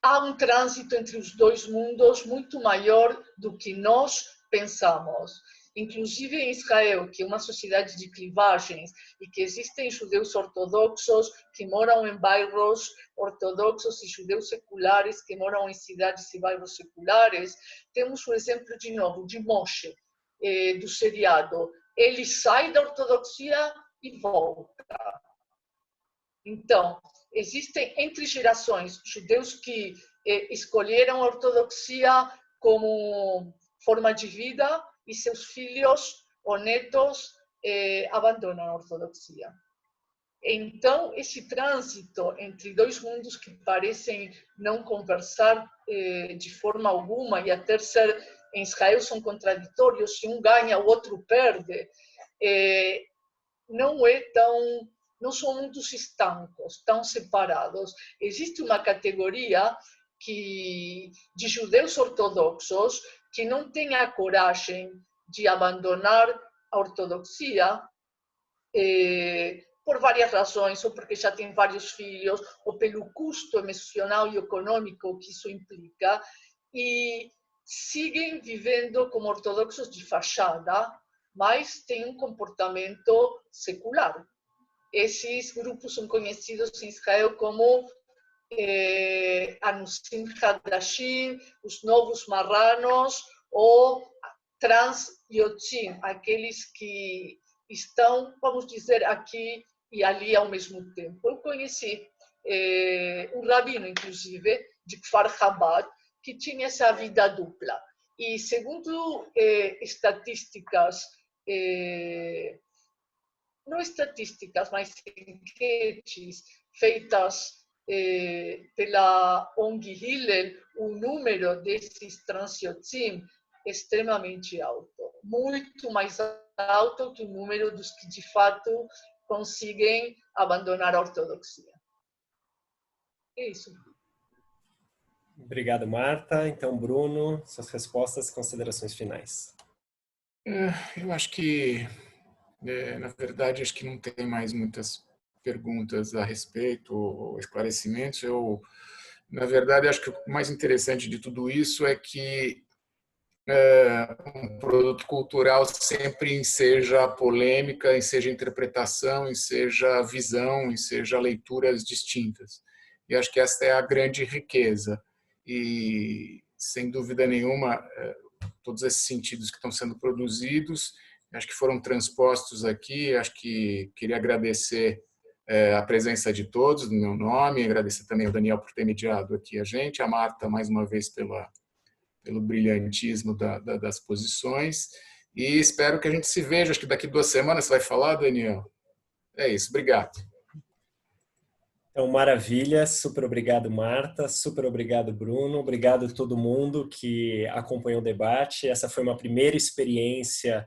C: há um trânsito entre os dois mundos muito maior do que nós pensamos. Inclusive em Israel, que é uma sociedade de clivagens e que existem judeus ortodoxos que moram em bairros ortodoxos e judeus seculares que moram em cidades e bairros seculares, temos o exemplo de novo de Moshe, do seriado. Ele sai da ortodoxia e volta. Então, existem entre gerações judeus que escolheram a ortodoxia como forma de vida e seus filhos ou netos abandonam a ortodoxia. Então, esse trânsito entre dois mundos que parecem não conversar de forma alguma e até ser, em Israel, são contraditórios, se um ganha, o outro perde, não são mundos estancos, tão separados. Existe uma categoria de judeus ortodoxos que não têm a coragem de abandonar a ortodoxia por várias razões, ou porque já têm vários filhos, ou pelo custo emocional e econômico que isso implica, e seguem vivendo como ortodoxos de fachada, mas têm um comportamento secular. Esses grupos são conhecidos em Israel como Anusim Hadashim, os novos marranos, ou Trans-Yotzim, aqueles que estão, vamos dizer, aqui e ali ao mesmo tempo. Eu conheci um rabino, inclusive, de Kfar Chabad, que tinha essa vida dupla. E segundo estatísticas, não estatísticas, mas enquetes feitas pela ONG Hillel, o número desses transiotzim é extremamente alto, muito mais alto que o número dos que de fato conseguem abandonar a ortodoxia. É isso.
B: Obrigado, Marta. Então, Bruno, suas respostas e considerações finais.
A: Eu acho que, na verdade, acho que não tem mais muitas perguntas a respeito ou esclarecimentos. Na verdade, acho que o mais interessante de tudo isso é que um produto cultural sempre enseja polêmica, enseja interpretação, enseja visão, enseja leituras distintas. E acho que essa é a grande riqueza. E, sem dúvida nenhuma, todos esses sentidos que estão sendo produzidos, acho que foram transpostos aqui. Acho que queria agradecer a presença de todos, no meu nome, agradecer também ao Daniel por ter mediado aqui a gente, a Marta, mais uma vez, pelo brilhantismo das posições, e espero que a gente se veja, acho que daqui 2 semanas você vai falar, Daniel? É isso, obrigado.
B: Então, maravilha, super obrigado, Marta, super obrigado, Bruno, obrigado a todo mundo que acompanhou o debate. Essa foi uma primeira experiência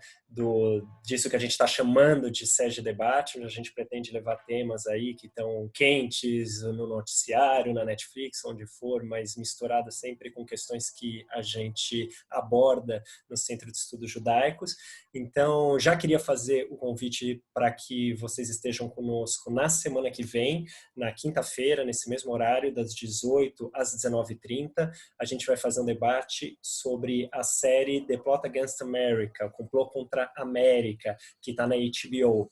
B: disso que a gente está chamando de SEG Debate, onde a gente pretende levar temas aí que estão quentes no noticiário, na Netflix, onde for, mas misturado sempre com questões que a gente aborda no Centro de Estudos Judaicos. Então, já queria fazer o convite para que vocês estejam conosco na semana que vem, na quinta-feira, nesse mesmo horário, das 18 às 19h30. A gente vai fazer um debate sobre a série The Plot Against America, o complô contra a América, que está na HBO.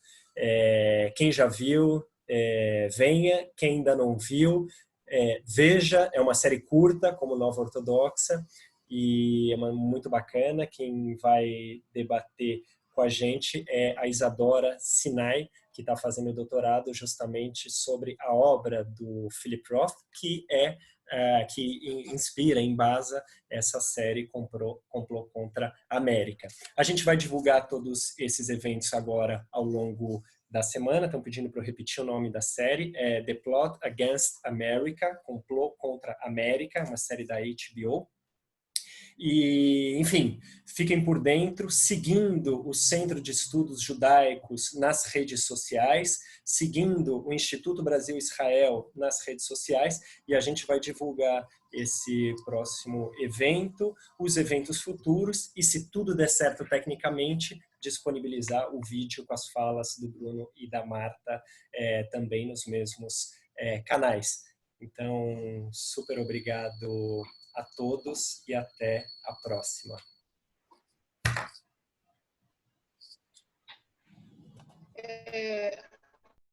B: Quem já viu, venha. Quem ainda não viu, veja. É uma série curta, como Nova Ortodoxa, e é muito bacana. Quem vai debater com a gente é a Isadora Sinai, que está fazendo doutorado justamente sobre a obra do Philip Roth, que inspira, embasa essa série Complô contra a América. A gente vai divulgar todos esses eventos agora ao longo da semana. Estão pedindo para eu repetir o nome da série. É The Plot Against America, Complô contra a América, uma série da HBO. E, enfim, fiquem por dentro, seguindo o Centro de Estudos Judaicos nas redes sociais, seguindo o Instituto Brasil-Israel nas redes sociais, e a gente vai divulgar esse próximo evento, os eventos futuros, e se tudo der certo tecnicamente, disponibilizar o vídeo com as falas do Bruno e da Marta também nos mesmos canais. Então, super obrigado a todos e até a próxima.